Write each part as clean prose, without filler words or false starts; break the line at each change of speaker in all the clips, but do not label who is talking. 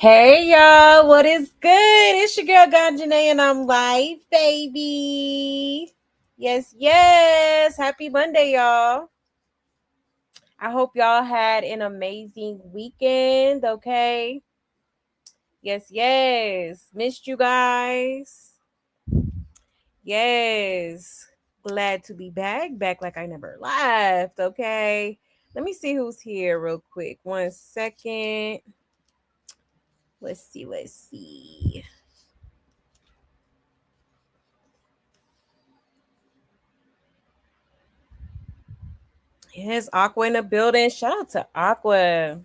Hey y'all, what is good? It's your girl Ganjanae and I'm live, baby. Yes. Happy Monday, y'all. I hope y'all had an amazing weekend, okay? Yes. Missed you guys. Yes. Glad to be back like I never left, okay? Let me see who's here real quick. 1 second. Let's see. Yes, Aqua in the building. Shout out to Aqua.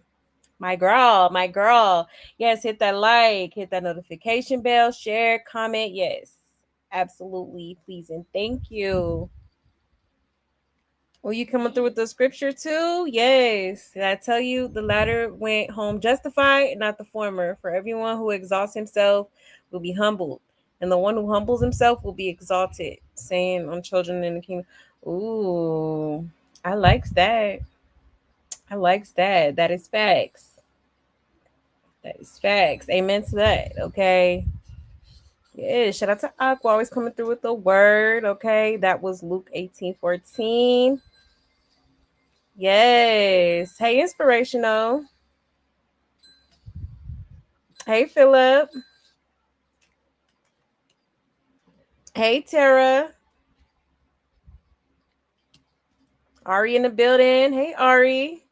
My girl. Yes, hit that like, hit that notification bell, share, comment. Yes, absolutely. Please and thank you. Will you coming through with the scripture too? Yes. Did I tell you the latter went home justified, not the former? For everyone who exalts himself will be humbled, and the one who humbles himself will be exalted. Saying on children in the kingdom. Ooh, I likes that. I likes that. That is facts. That is facts. Amen to that. Okay. Yeah. Shout out to Aqua always coming through with the word. Okay. That was Luke 18:14. Yes. Hey, inspirational. Hey, Philip. Hey, Tara. Ari in the building. Hey, Ari.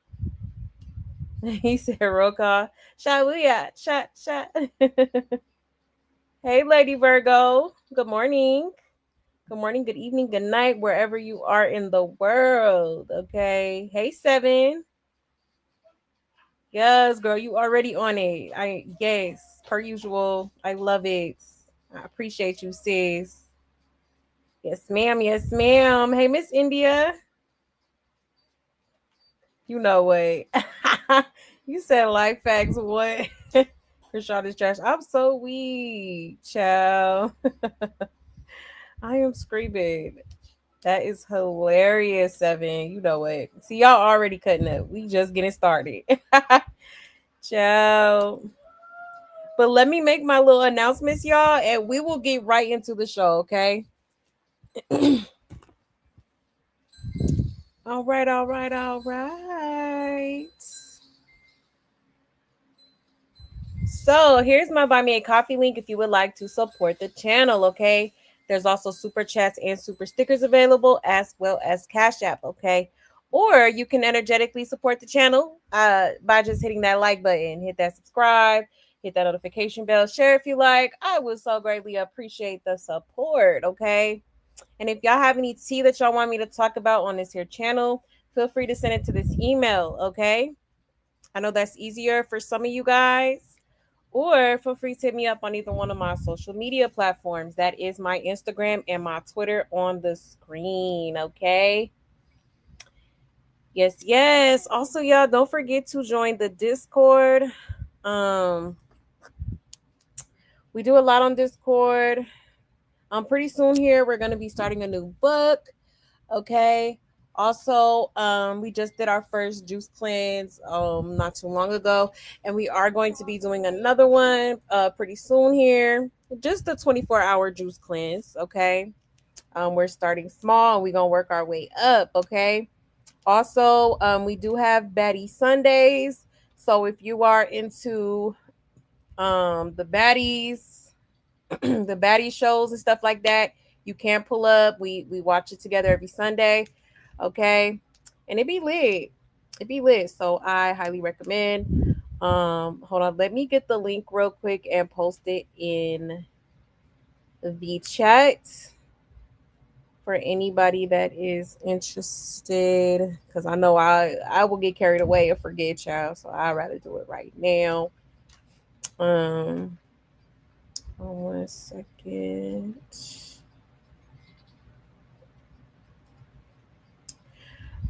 He said, roll call. Shot, we at. Shot. Hey, Lady Virgo. Good morning. Good morning, good evening, good night, wherever you are in the world. Okay. Hey, Seven. Yes, girl, you already on it. Yes, per usual. I love it. I appreciate you, sis. Yes, ma'am. Yes, ma'am. Hey, Miss India. You know what? You said life facts. What? Rashad is trash. I'm so weak, child. I am screaming. That is hilarious, Seven. You know what? See, y'all already cutting up. We just getting started. Ciao. But let me make my little announcements, y'all, and we will get right into the show, okay? All right. So here's my Buy Me a Coffee link if you would like to support the channel, okay? There's also super chats and super stickers available as well as Cash App, okay? Or you can energetically support the channel by just hitting that like button, hit that subscribe, hit that notification bell, share if you like. I would so greatly appreciate the support, okay? And if y'all have any tea that y'all want me to talk about on this here channel, feel free to send it to this email, okay? I know that's easier for some of you guys. Or feel free to hit me up on either one of my social media platforms. That is my Instagram and my Twitter on the screen. Okay. Yes. Also, y'all, don't forget to join the Discord. Um, we do a lot on Discord. Pretty soon here, we're gonna be starting a new book. Okay. Also, we just did our first juice cleanse not too long ago, and we are going to be doing another one pretty soon here. Just a 24-hour juice cleanse, okay? We're starting small and we're gonna work our way up, okay? Also, we do have Baddie Sundays. So if you are into the baddies, the baddie shows and stuff like that, you can pull up. We watch it together every Sunday, okay? And it be lit. It be lit. So I highly recommend. Hold on, let me get the link real quick and post it in the chat for anybody that is interested. Because I know I will get carried away and forget y'all. So I'd rather do it right now. Um 1 second.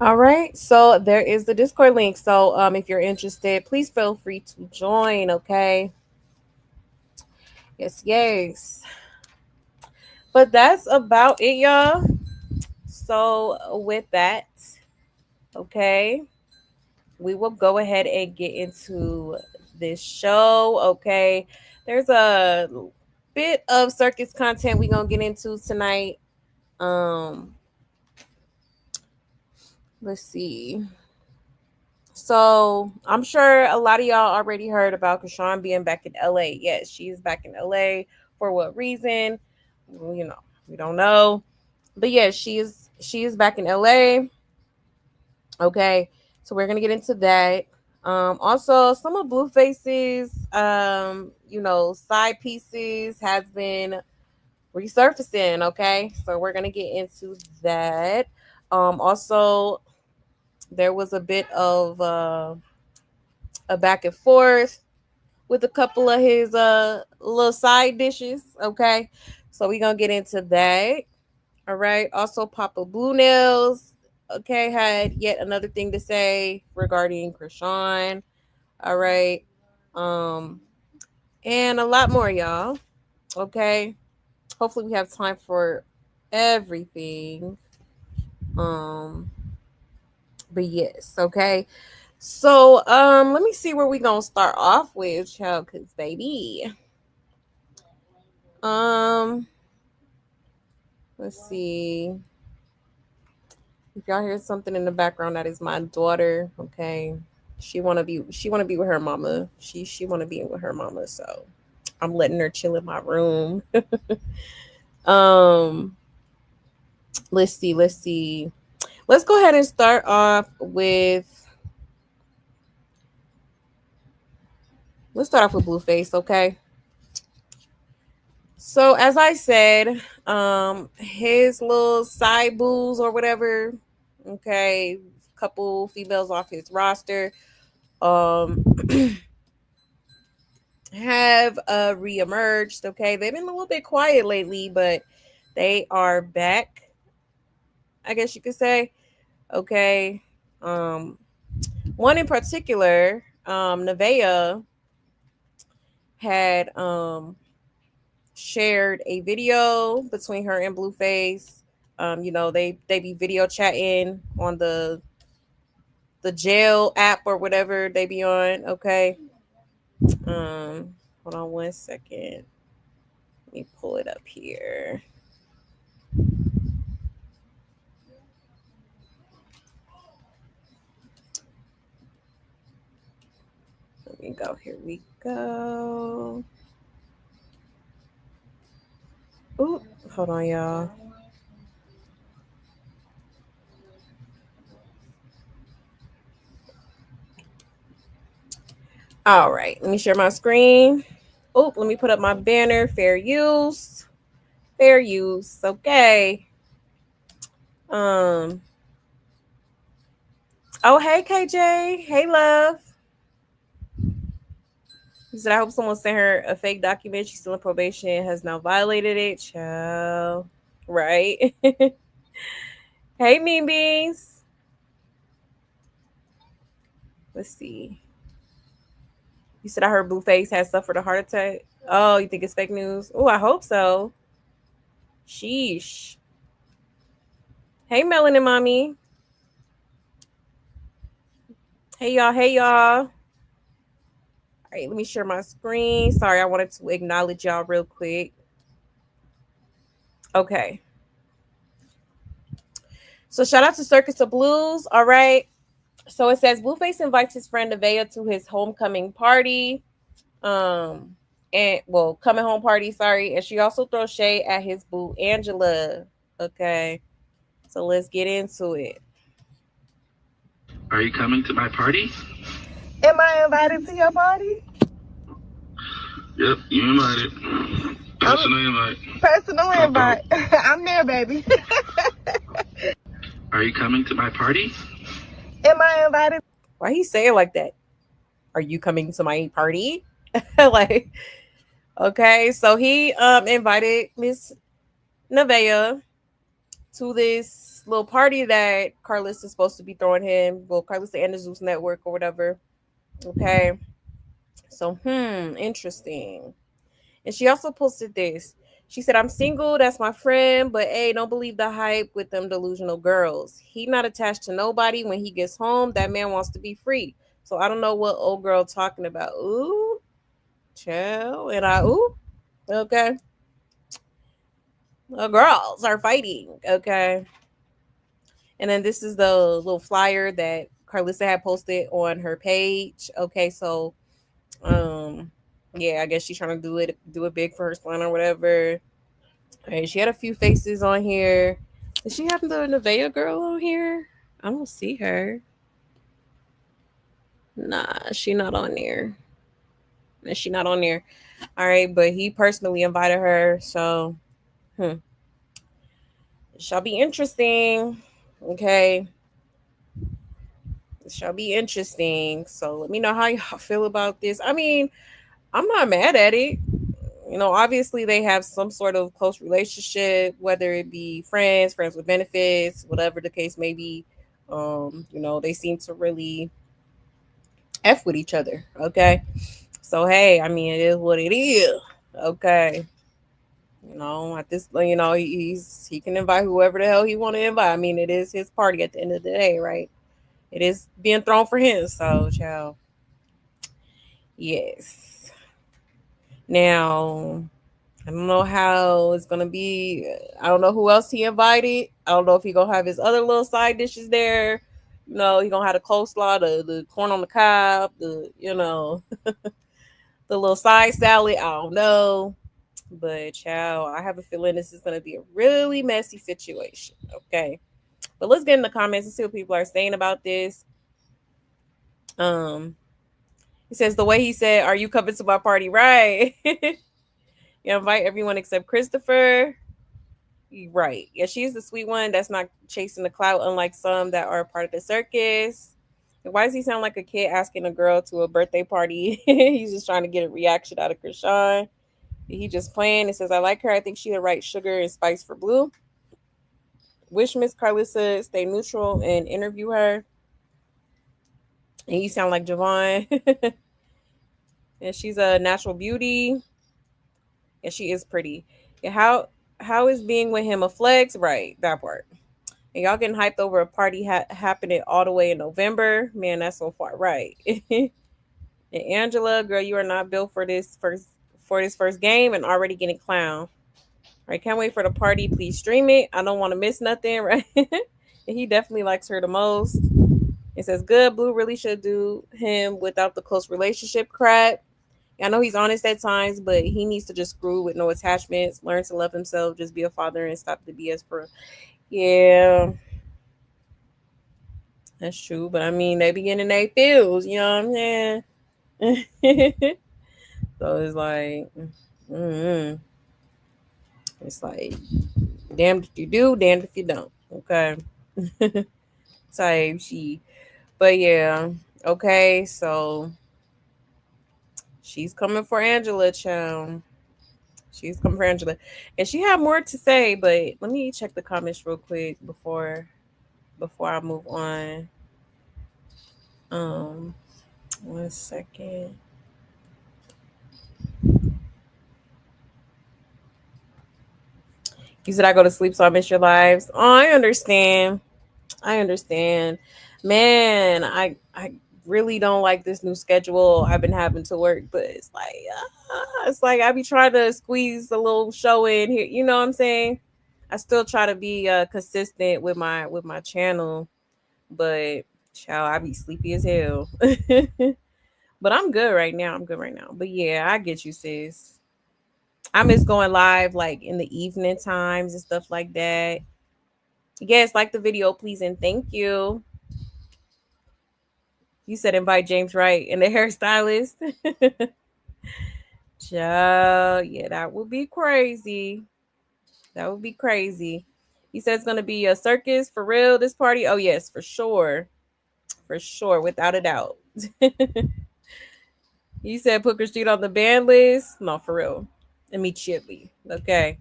All right, so there is the Discord link. So if you're interested, please feel free to join. Okay. Yes. But that's about it, y'all. So with that, okay, we will go ahead and get into this show. Okay, there's a bit of circus content we gonna get into tonight. Let's see. So I'm sure a lot of y'all already heard about Chrisean being back in LA. Yes, she is back in LA. For what reason? Well, we don't know. But yes, she is back in LA. Okay. So we're gonna get into that. Also some of Blueface's side pieces has been resurfacing. Okay. So we're gonna get into that. Also there was a bit of a back and forth with a couple of his little side dishes. Okay, so we're gonna get into that. All right. Also, Papa Blue Nails, okay, had yet another thing to say regarding Chrisean. All right. Um, and a lot more, y'all. Okay. Hopefully we have time for everything. Um, but yes, okay. So let me see where we gonna start off with, child, cause baby. Um, let's see. If y'all hear something in the background, that is my daughter. Okay, she wanna be with her mama. She wanna be with her mama. So I'm letting her chill in my room. um, let's see. Let's go ahead and start off with. Let's start off with Blueface. Okay. So as I said, his little side boos or whatever, okay, couple females off his roster, um, have reemerged. Okay, they've been a little bit quiet lately, but they are back. I guess you could say. Okay, um, one in particular, Nevaeh had shared a video between her and Blueface. They be video chatting on the jail app or whatever they be on. Okay. Hold on 1 second. Let me pull it up here. Let me go. Here we go. Ooh, hold on, y'all. All right, let me share my screen. Oh, let me put up my banner. Fair use. Fair use. Okay. Um. Oh, hey, KJ. Hey, love. He said, I hope someone sent her a fake document. She's still in probation, has now violated it. Child. Right. Hey, Mean Beans. Let's see. You said I heard Blueface has suffered a heart attack. Oh, you think it's fake news? Oh, I hope so. Sheesh. Hey, Melanin Mommy. Hey, y'all. Hey, y'all. All right, let me share my screen. Sorry, I wanted to acknowledge y'all real quick. Okay. So shout out to Circus of Blues. All right. So it says Blueface invites his friend Nevaeh to his homecoming party. And well, coming home party, sorry. And she also throws shade at his boo Angela. Okay. So let's get into it.
Are you coming to my party?
Am I invited to your party?
Yep, you invited. Personal invite.
Personal invite. I'm there, baby.
Are you coming to my party?
Am I invited?
Why he say it like that? Are you coming to my party? Like, okay. So he invited Miss Nevaeh to this little party that Carlos is supposed to be throwing him. Well, Carlos and the Zeus Network or whatever. Okay. So, interesting. And she also posted this. She said, I'm single, that's my friend, but hey, don't believe the hype with them delusional girls. He not attached to nobody. When he gets home, that man wants to be free. So I don't know what old girl talking about. Ooh, chill. And okay. The girls are fighting. Okay. And then this is the little flyer that Carlissa had posted on her page. Okay, so yeah, I guess she's trying to do it big for her son or whatever. And she had a few faces on here. Does she have the Nevaeh girl on here? I don't see her. Nah, she not on there. She not on there. All right, but he personally invited her, so it shall be interesting. Okay, it shall be interesting. So let me know how y'all feel about this. I mean, I'm not mad at it. Obviously they have some sort of close relationship, whether it be friends with benefits, whatever the case may be. They seem to really F with each other. Okay. So hey, I mean it is what it is. Okay. At this he can invite whoever the hell he want to invite. I mean, it is his party at the end of the day, right? It is being thrown for him. So child. Yes. Now I don't know how it's gonna be. I don't know who else he invited. I don't know if he gonna have his other little side dishes there. He gonna have the coleslaw, the corn on the cob, the little side salad. I don't know, but child, I have a feeling this is gonna be a really messy situation. Okay, but let's get in the comments and see what people are saying about this. Um, he says the way he said, "Are you coming to my party?" Right? You invite everyone except Christopher. Right. Yeah, she's the sweet one that's not chasing the clout, unlike some that are part of the circus. And why does he sound like a kid asking a girl to a birthday party? He's just trying to get a reaction out of Chrisean. He just playing. It says, I like her. I think she the right sugar and spice for Blue. Wish Miss Carlissa stay neutral and interview her. And you sound like Javon. And she's a natural beauty. And she is pretty. Yeah, how is being with him a flex? Right, that part. And y'all getting hyped over a party happening all the way in November. Man, that's so far right. And Angela, girl, you are not built for this first game and already getting clown. Right, can't wait for the party. Please stream it. I don't want to miss nothing, right? And he definitely likes her the most. It says good. Blue really should do him without the close relationship crap. I know he's honest at times, but he needs to just screw with no attachments, learn to love himself, just be a father and stop the BS for. Yeah, that's true, but I mean, they be getting their feels, you know what I'm saying? So it's like, mm it's like, damned if you do, damned if you don't. Okay, type she, but yeah, okay. So she's coming for Angela, child. She's coming for Angela, and she had more to say, but let me check the comments real quick before I move on. Um, 1 second. You said I go to sleep, so I miss your lives. Oh, I understand. I understand. Man, I really don't like this new schedule I've been having to work, but it's like I be trying to squeeze a little show in here. You know what I'm saying? I still try to be consistent with my channel, but child, I be sleepy as hell. But I'm good right now. I'm good right now. But yeah, I get you, sis. I miss going live like in the evening times and stuff like that. Yes, like the video, please and thank you. You said invite James Wright and the hairstylist. Child, yeah, that would be crazy. That would be crazy. He said it's gonna be a circus for real. This party, oh yes, for sure, without a doubt. You said put Christine on the ban list. No, for real. Immediately. Okay.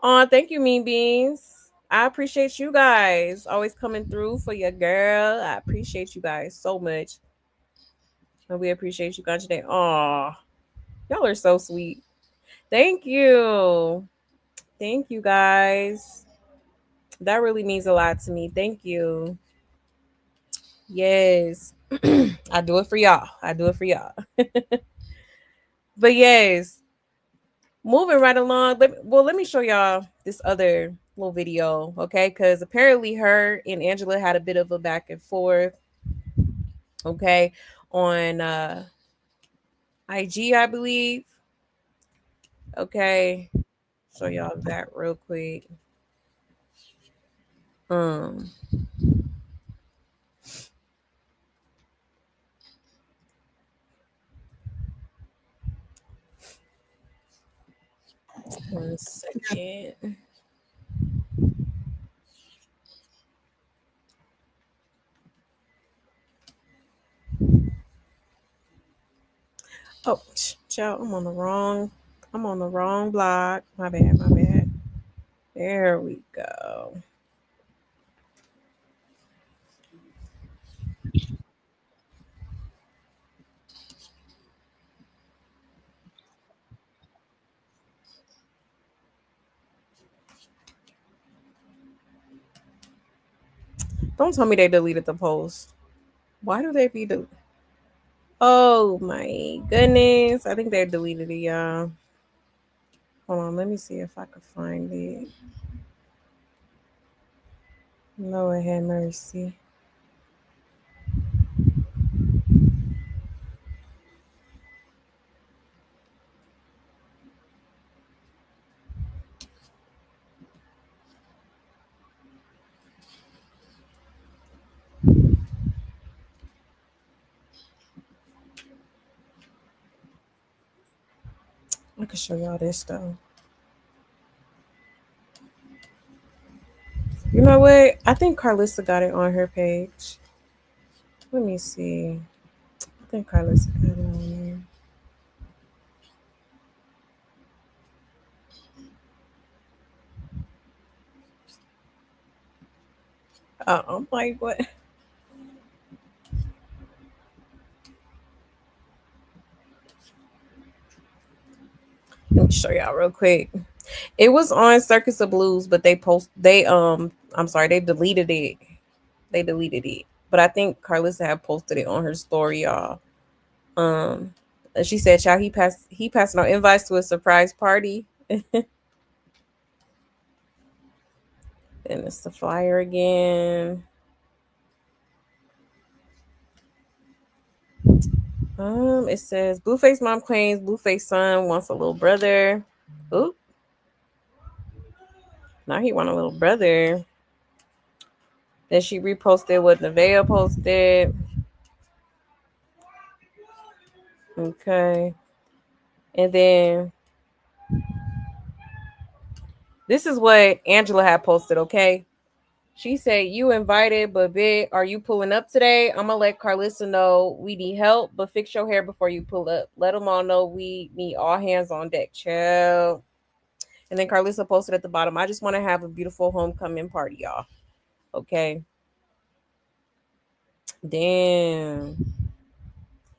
Oh, thank you, Mean Beans. I appreciate you guys always coming through for your girl. I appreciate you guys so much. And we appreciate you guys today. Oh, y'all are so sweet. Thank you. Thank you guys. That really means a lot to me. Thank you. Yes. I do it for y'all. I do it for y'all. But yes, moving right along. Let me show y'all this other little video, okay? Because apparently her and Angela had a bit of a back and forth, okay, on IG, I believe. Okay, show y'all that real quick. Um, 1 second. Oh, child, I'm on the wrong block. My bad, my bad. There we go. Don't tell me they deleted the post. Why do they be the? Oh my goodness! I think they deleted it, y'all. Hold on, let me see if I can find it. Lord have mercy. I can show y'all this though. You know what? I think Carlissa got it on her page. Let me see. I think Carlissa got it on there. I'm like, what? Let me show y'all real quick. It was on Circus of Blues, but I'm sorry, they deleted it. They deleted it. But I think Carlissa had posted it on her story, y'all. Um she said, child, he passed no invites to a surprise party. And it's the flyer again. It says Blueface mom claims Blueface son wants a little brother. Oop, now he want a little brother. Then she reposted what Nevaeh posted. Okay. And then this is what Angela had posted, okay? She said, you invited, but big, are you pulling up today? I'm gonna let Carlissa know we need help, but fix your hair before you pull up. Let them all know we need all hands on deck, chill. And then Carlissa posted at the bottom, I just want to have a beautiful homecoming party, y'all. Okay. Damn.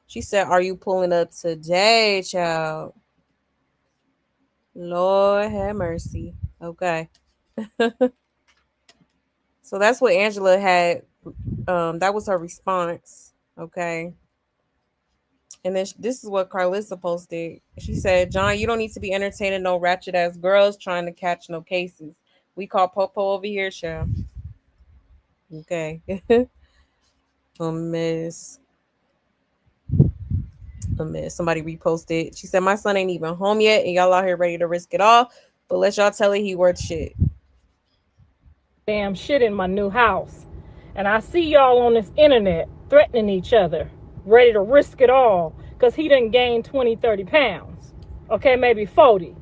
She said, are you pulling up today, child? Lord have mercy. Okay. So that's what Angela had. That was her response. Okay. And then this is what Carlissa posted. She said, John, you don't need to be entertaining no ratchet ass girls trying to catch no cases. We call Popo over here, Shell. Okay. A miss. A miss. Somebody reposted. She said, my son ain't even home yet, and y'all out here ready to risk it all. But let y'all tell it he worth shit.
Damn shit in my new house. And I see y'all on this internet threatening each other, ready to risk it all, because he done gained 20, 30 pounds. Okay, maybe 40.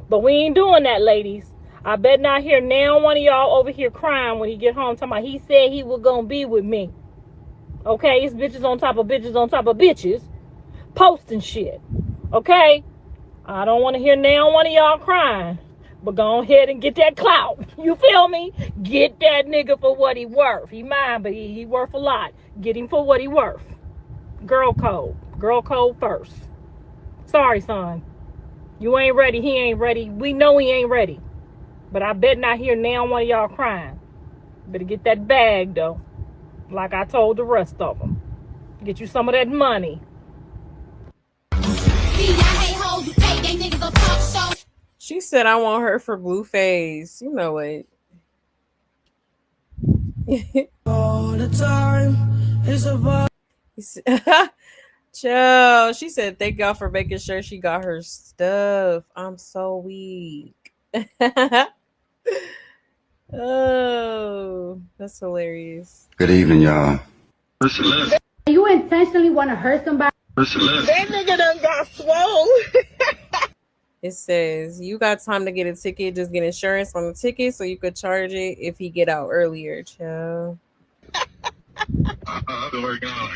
But we ain't doing that, ladies. I bet not hear now one of y'all over here crying when he get home talking about he said he was gonna be with me. Okay, it's bitches on top of bitches on top of bitches posting shit. Okay? I don't want to hear now one of y'all crying. But go ahead and get that clout. You feel me? Get that nigga for what he worth. He mine, but he worth a lot. Get him for what he worth. Girl code. Girl code first. Sorry, son. You ain't ready. He ain't ready. We know he ain't ready. But I bet not hear now one of y'all crying. Better get that bag, though. like I told the rest of them. Get you some of that money.
She said, I want her for Blueface. You know what? All the time is about. Chill. She said, thank God for making sure she got her stuff. I'm so weak. Oh, that's hilarious.
Good evening, y'all.
You intentionally want to hurt somebody?
That nigga done got swole.
It says, you got time to get a ticket, just get insurance on the ticket so you could charge it if he get out earlier, chill.
I've been working out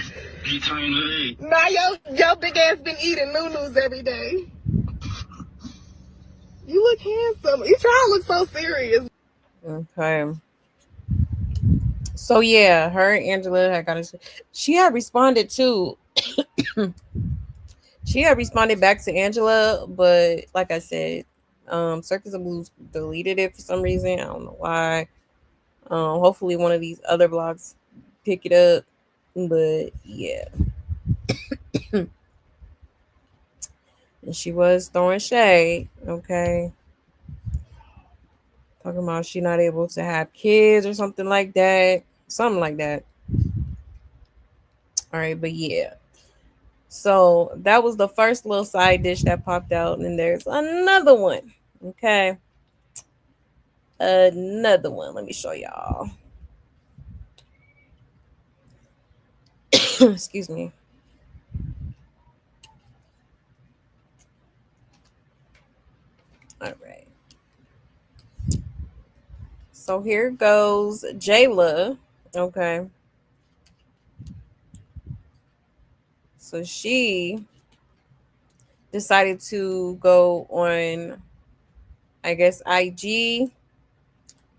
8 times a day.
Nah, your big ass been eating noodles every day. You look handsome. You try to look so serious.
Okay. So yeah, her and Angela had got a, she had responded too. She had responded back to Angela, but like I said, Circus of Blues deleted it for some reason. I don't know why. Hopefully one of these other blogs pick it up. But yeah. And she was throwing shade, okay. Talking about she not able to have kids or something like that. Something like that. All right, but yeah. So that was the first little side dish that popped out, and there's another one. Okay. Another one. Let me show y'all. Excuse me. All right. So here goes Jayla. Okay. So she decided to go on, I guess, IG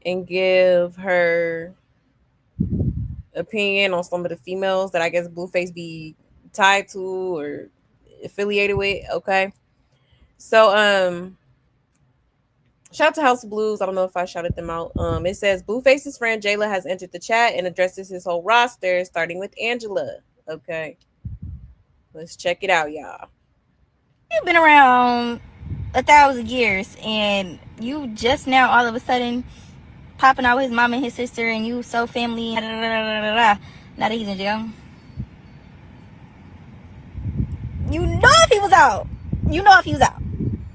and give her opinion on some of the females that I guess Blueface be tied to or affiliated with. Okay. So shout out to House of Blues. I don't know if I shouted them out. It says Blueface's friend Jayla has entered the chat and addresses his whole roster, starting with Angela. Okay. Let's check it out, y'all.
You've been around 1,000 years and you just now all of a sudden popping out with his mom and his sister and you so family. Now that he's in jail. You know if he was out. You know if he was out.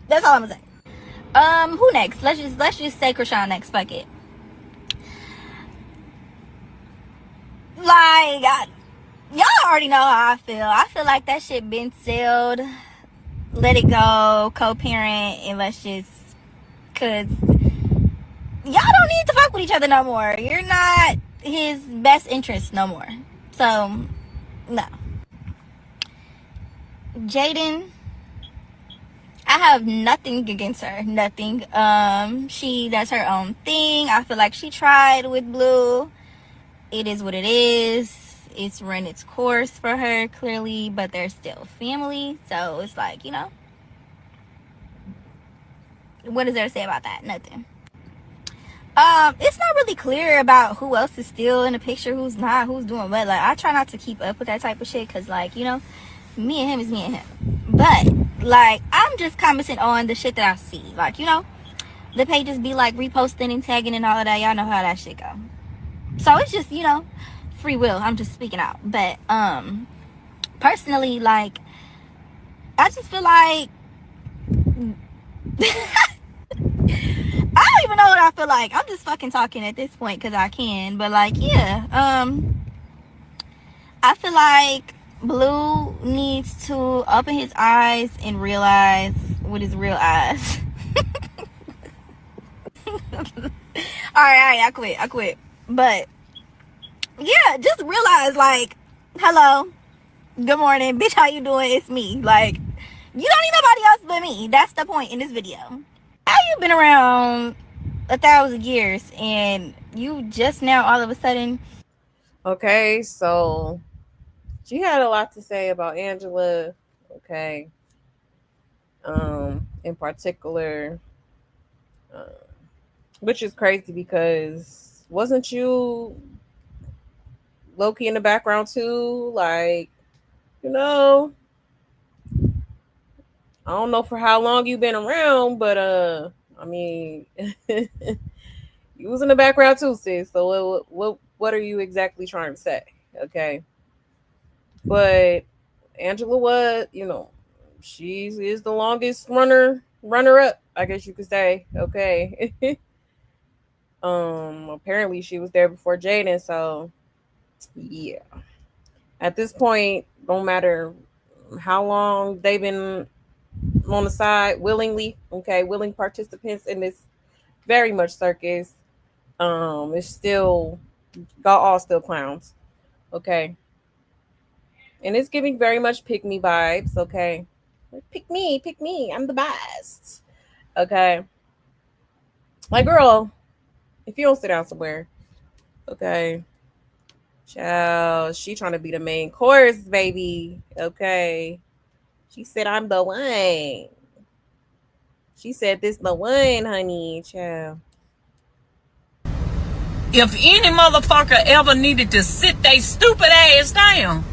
That's all I'm gonna say. Who next? Let's just say Chrisean next. Fuck it. Like, y'all already know how I feel. I feel like that shit been sealed. Let it go, co-parent, and let's just, cause y'all don't need to fuck with each other no more. You're not his best interest no more. So, no. Jaden, I have nothing against her. Nothing. She does her own thing. I feel like she tried with Blue. It is what it is. It's run its course for her, clearly, but they're still family. So it's like, you know. What is there to say about that? Nothing. It's not really clear about who else is still in the picture, who's not, who's doing what. Like, I try not to keep up with that type of shit, because, like, you know, me and him is me and him. But, like, I'm just commenting on the shit that I see. Like, you know, the pages be, like, reposting and tagging and all of that. Y'all know how that shit go. So it's just, you know, free will. I'm just speaking out. But personally, like, I just feel like I don't even know what I feel like. I'm just fucking talking at this point because I can. But like, yeah, I feel like Blue needs to open his eyes and realize with his real eyes. all right, I quit. But yeah, just realize, like, hello, good morning, bitch, how you doing? It's me. Like, you don't need nobody else but me. That's the point in this video. How you been around 1,000 years and you just now all of a sudden.
Okay, so she had a lot to say about Angela. Okay. In particular, which is crazy because wasn't you low key in the background too. Like, you know, I don't know for how long you've been around, but I mean, you was in the background too, sis. So what are you exactly trying to say? Okay, but Angela was, she is the longest runner up, I guess you could say. Okay. Apparently she was there before Jaden, so yeah. At this point, don't matter how long they've been on the side willingly, okay, willing participants in this very much circus. It's still y'all all still clowns, okay, and it's giving very much pick me vibes, okay. Pick me, I'm the best, okay. Like, girl, if you don't sit down somewhere, okay, child, she trying to be the main course, baby, okay. She said, I'm the one. She said, this the one, honey, child.
If any motherfucker ever needed to sit they stupid ass down,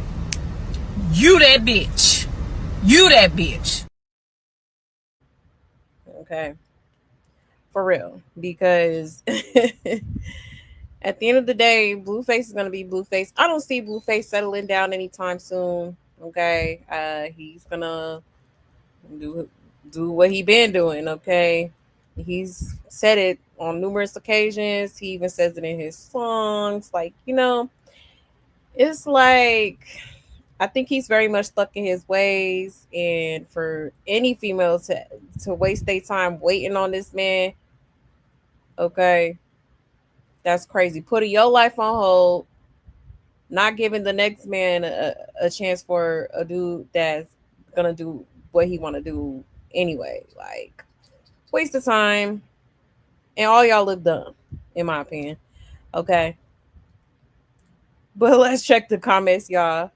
you that bitch. You that bitch.
Okay. For real. Because at the end of the day, Blueface is going to be Blueface. I don't see Blueface settling down anytime soon. Okay. He's going to do what he been doing. Okay. He's said it on numerous occasions. He even says it in his songs. Like, it's like, I think he's very much stuck in his ways, and for any female to waste their time waiting on this man, okay, that's crazy. Putting your life on hold, not giving the next man a chance for a dude that's gonna do what he want to do anyway. Like, waste of time, and all y'all look dumb, in my opinion. Okay, but let's check the comments, y'all.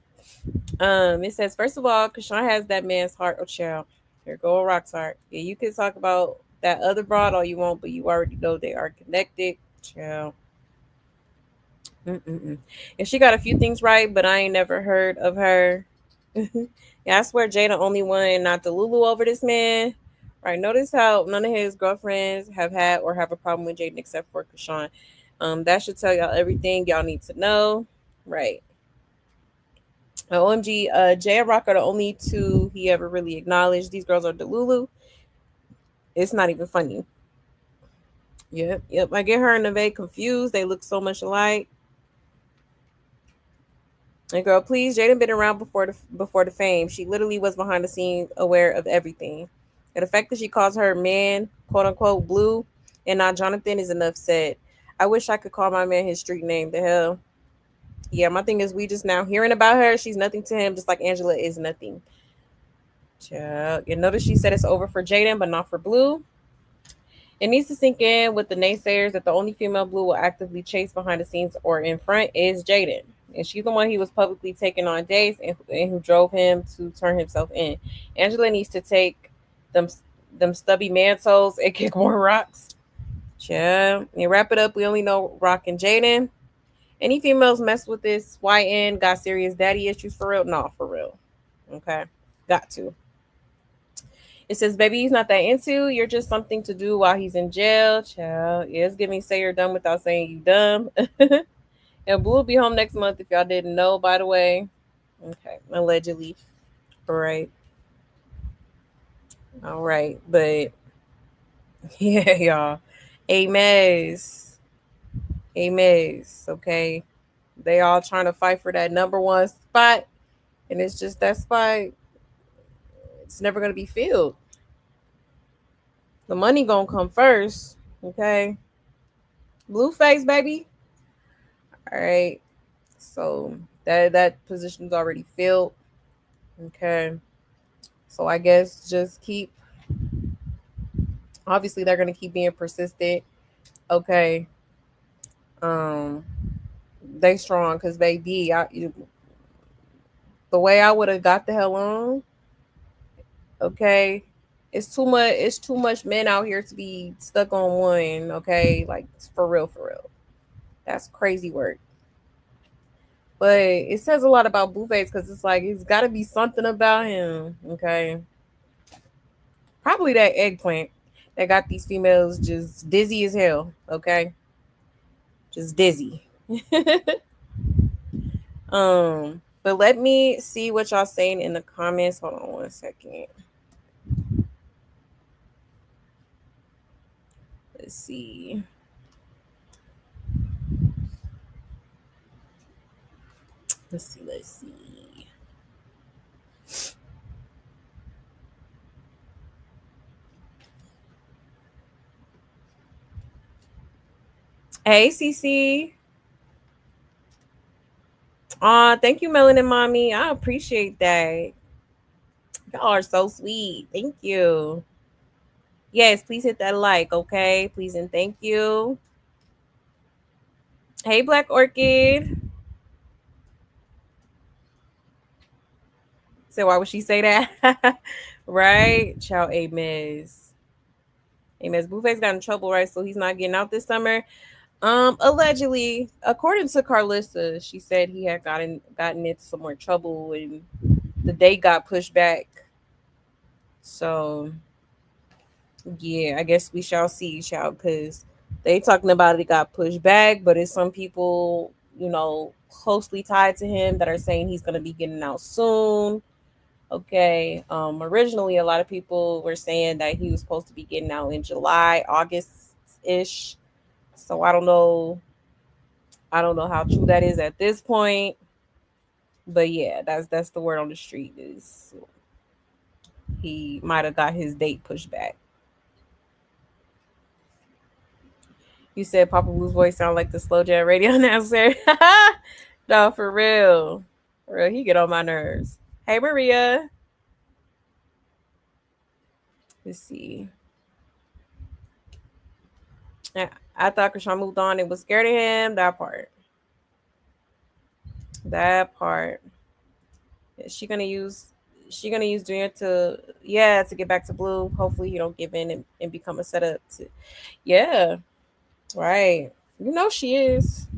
It says, first of all, Chrisean has that man's heart. Oh, child. Here go a rock's heart. Yeah, you can talk about that other broad all you want, but you already know they are connected. Child. Mm-mm-mm. And she got a few things right, but I ain't never heard of her. Yeah, I swear Jay the only one, not the Lulu over this man. Right. Notice how none of his girlfriends have had or have a problem with Jaden except for Chrisean. That should tell y'all everything y'all need to know. Right. OMG, Jay and Rock are the only two he ever really acknowledged. These girls are Delulu. It's not even funny. Yep. I get her and Neve confused. They look so much alike. And girl, please, Jaden been around before the fame. She literally was behind the scenes, aware of everything. And the fact that she calls her man, quote unquote, Blue, and not Jonathan is enough said. I wish I could call my man his street name. The hell. Yeah, my thing is we just now hearing about her. She's nothing to him, just like Angela is nothing. Child. You notice she said it's over for Jaden, but not for Blue. It needs to sink in with the naysayers that the only female Blue will actively chase behind the scenes or in front is Jaden. And she's the one he was publicly taking on dates and who drove him to turn himself in. Angela needs to take them stubby man toes and kick more rocks. Child. And wrap it up. We only know Rock and Jaden. Any females mess with this YN got serious daddy issues for real? No, for real. Okay. Got to. It says, baby, he's not that into. You're just something to do while he's in jail. Child. Yeah, it's giving say you're dumb without saying you dumb. And Blue will be home next month if y'all didn't know, by the way. Okay. Allegedly. All right. All right. But yeah, y'all. Amen. Okay. They all trying to fight for that number one spot. And it's just that spot. It's never going to be filled. The money gonna come first, okay? Blueface, baby. All right. So that position's already filled. Okay. So I guess just keep. Obviously, they're gonna keep being persistent. Okay. They strong because baby, the way I would have got the hell on. Okay. It's too much. It's too much men out here to be stuck on one. Okay, like for real, for real. That's crazy work. But it says a lot about Blueface because it's like it's got to be something about him. Okay, probably that eggplant that got these females just dizzy as hell. Okay, just dizzy. But let me see what y'all saying in the comments. Hold on 1 second. Let's see. Let's see. Hey, CC. Thank you, Melanin Mommy. I appreciate that. Y'all are so sweet. Thank you. Yes, please hit that like, okay? Please and thank you. Hey, Black Orchid. So why would she say that? Right? Ciao, Ames. Ames. Blueface got in trouble, right? So he's not getting out this summer. Allegedly, according to Carlissa, she said he had gotten into some more trouble and the date got pushed back. So yeah, I guess we shall see, child, because they talking about it got pushed back, but it's some people, closely tied to him that are saying he's gonna be getting out soon. Okay. Originally a lot of people were saying that he was supposed to be getting out in July, August-ish. So I don't know. I don't know how true that is at this point. But yeah, that's the word on the street is he might have got his date pushed back. You said Papa Blue's voice sound like the slow jam radio announcer. No, for real. For real, he get on my nerves. Hey, Maria. Let's see. I thought Chrisean moved on and was scared of him. That part. That part. Is she gonna use Junior to get back to Blue. Hopefully he don't give in and become a setup to right. She is.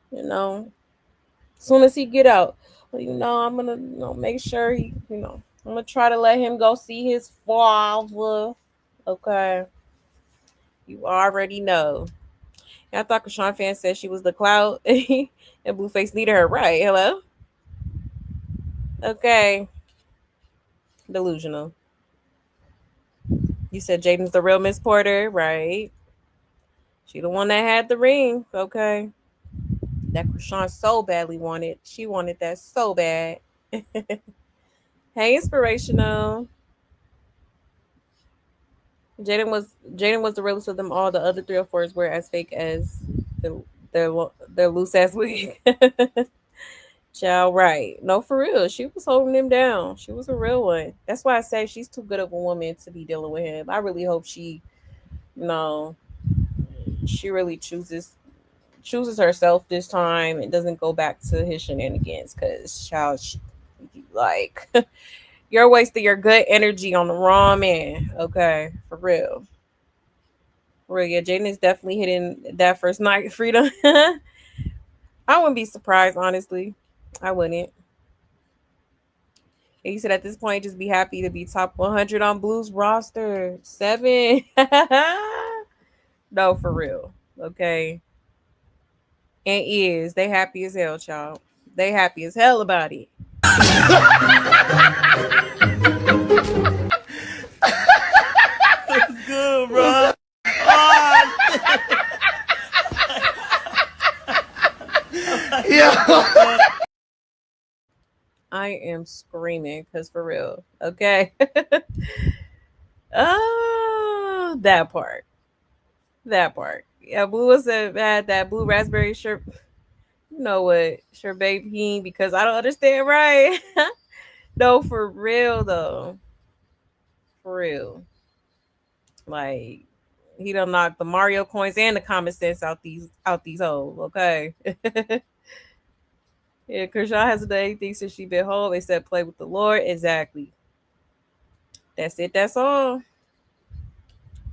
Soon as he get out. Well, I'm gonna make sure I'm gonna try to let him go see his father. Okay. You already know. I thought Chrisean fan said she was the clout and Blueface needed her. Right. Hello? Okay. Delusional. You said Jaden's the real Miss Porter, right? She the one that had the ring. Okay. That Chrisean so badly wanted. She wanted that so bad. Hey, inspirational. Jaden was the realest of them all. The other 304s were as fake as their loose ass wig. Child, right? No, for real. She was holding him down. She was a real one. That's why I say she's too good of a woman to be dealing with him. I really hope she really chooses herself this time and doesn't go back to his shenanigans. Because child, like you're wasting your good energy on the wrong man. Okay, for real. For real, yeah. Jaden is definitely hitting that first night freedom. I wouldn't be surprised, honestly. I wouldn't. And you said at this point, just be happy to be top 100 on Blues roster. 7. No, for real. Okay. And they happy as hell, child. They happy as hell about it.
That's good, bro.
Yeah. I am screaming because for real. Okay. Oh, that part. That part. Yeah, Blue was had that blue raspberry shirt. You know what? Sure, baby, because I don't understand, right? No, for real though. For real. Like he done knocked the Mario coins and the common sense out these hoes. Okay. Yeah, Chrisean hasn't done anything since she been home except play with the Lord. Exactly. That's it. That's all.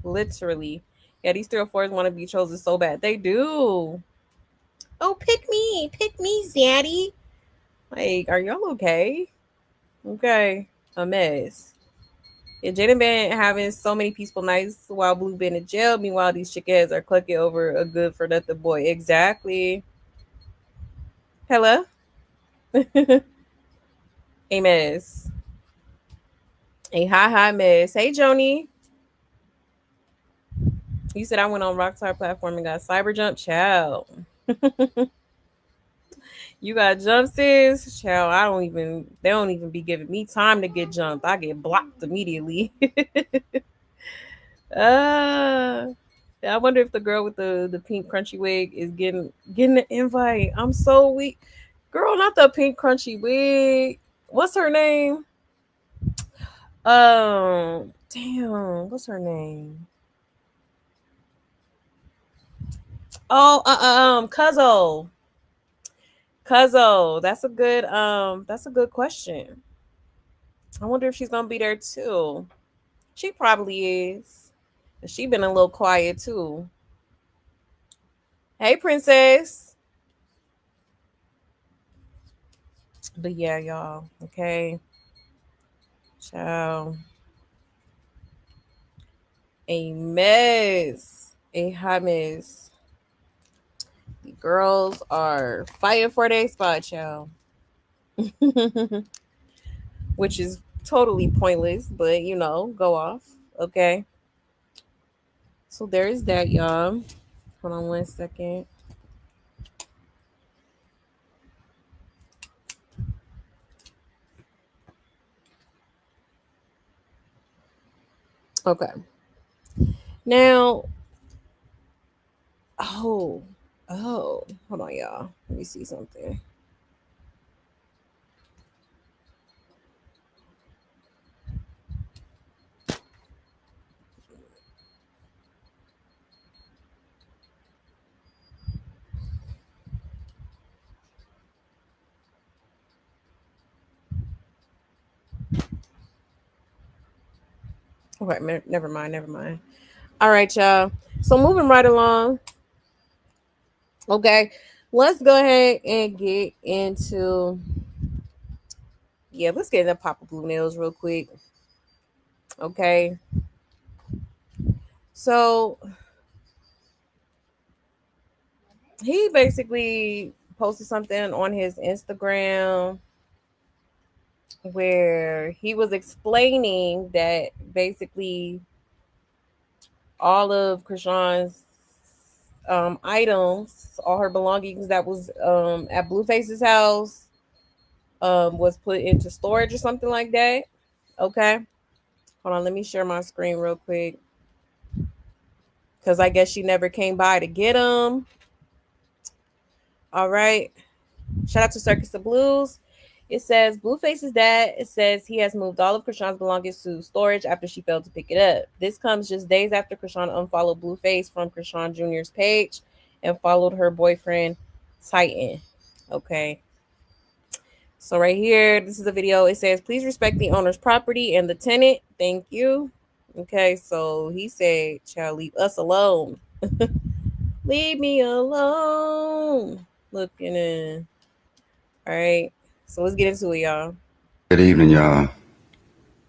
Literally. Yeah, these 304s want to be chosen so bad. They do. Oh, pick me, Zaddy. Like, are y'all okay? Okay, a mess. Yeah, Jaden been having so many peaceful nights while Blue been in jail. Meanwhile, these chickens are clucking over a good for nothing boy. Exactly. Hello, a mess. A hi mess. Hey, Joni. You said I went on Rockstar platform and got cyber jump. Chow. You got jump, sis. Chow. I don't even. They don't even be giving me time to get jumped. I get blocked immediately. uh I wonder if the girl with the pink crunchy wig is getting the invite. I'm so weak. Girl, not the pink crunchy wig. What's her name? Damn. What's her name? Oh, Cuzzo. Cuzzo. That's a good question. I wonder if she's gonna be there too. She probably is. She been a little quiet too. Hey, princess. But yeah, y'all. Okay. Ciao. A mess. A hot mess. The girls are fighting for their spot, y'all. Which is totally pointless, but go off. Okay. So there is that, y'all. Hold on 1 second. Okay. Now, hold on, y'all. Let me see something. Okay, never mind. All right, y'all. So moving right along. Okay, let's go ahead and get into let's get into Papa Blue Nails real quick. Okay. So he basically posted something on his Instagram where he was explaining that basically all of Chrisean's items, all her belongings that was at Blueface's house was put into storage or something like that. Okay. Hold on, let me share my screen real quick. Because I guess she never came by to get them. All right. Shout out to Circus of Blues. It says Blueface's dad. It says he has moved all of Chrisean's belongings to storage after she failed to pick it up. This comes just days after Chrisean unfollowed Blueface from Chrisean Jr.'s page and followed her boyfriend Titan. Okay. So right here, this is a video. It says, please respect the owner's property and the tenant. Thank you. Okay, so he said, child, leave us alone. Leave me alone. Looking in. All right. So let's get into it, y'all.
Good evening, y'all.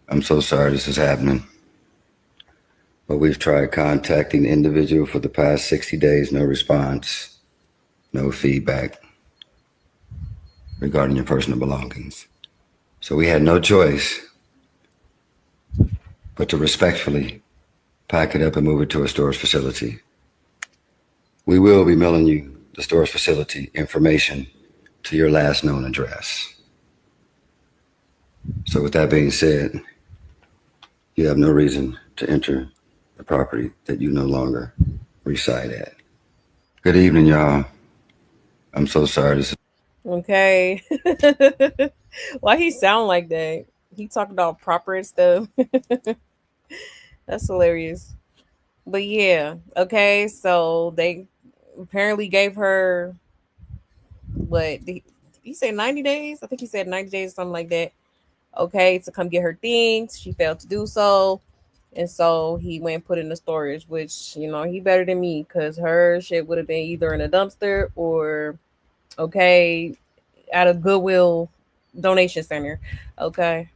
I'm so sorry this is happening. But we've tried contacting the individual for the past 60 days. No response. No feedback regarding your personal belongings. So we had no choice but to respectfully pack it up and move it to a storage facility. We will be mailing you the storage facility information to your last known address. So with that being said, you have no reason to enter the property that you no longer reside at. Good evening, y'all. I'm so sorry. This is
Okay. Why he sound like that? He talked about proper and stuff. That's hilarious. But yeah, okay. So they apparently gave her what did he say 90 days? I think he said 90 days, something like that. Okay, to come get her things. She failed to do so. And so he went and put it in the storage, which, he better than me because her shit would have been either in a dumpster or, okay, at a Goodwill donation center. Okay.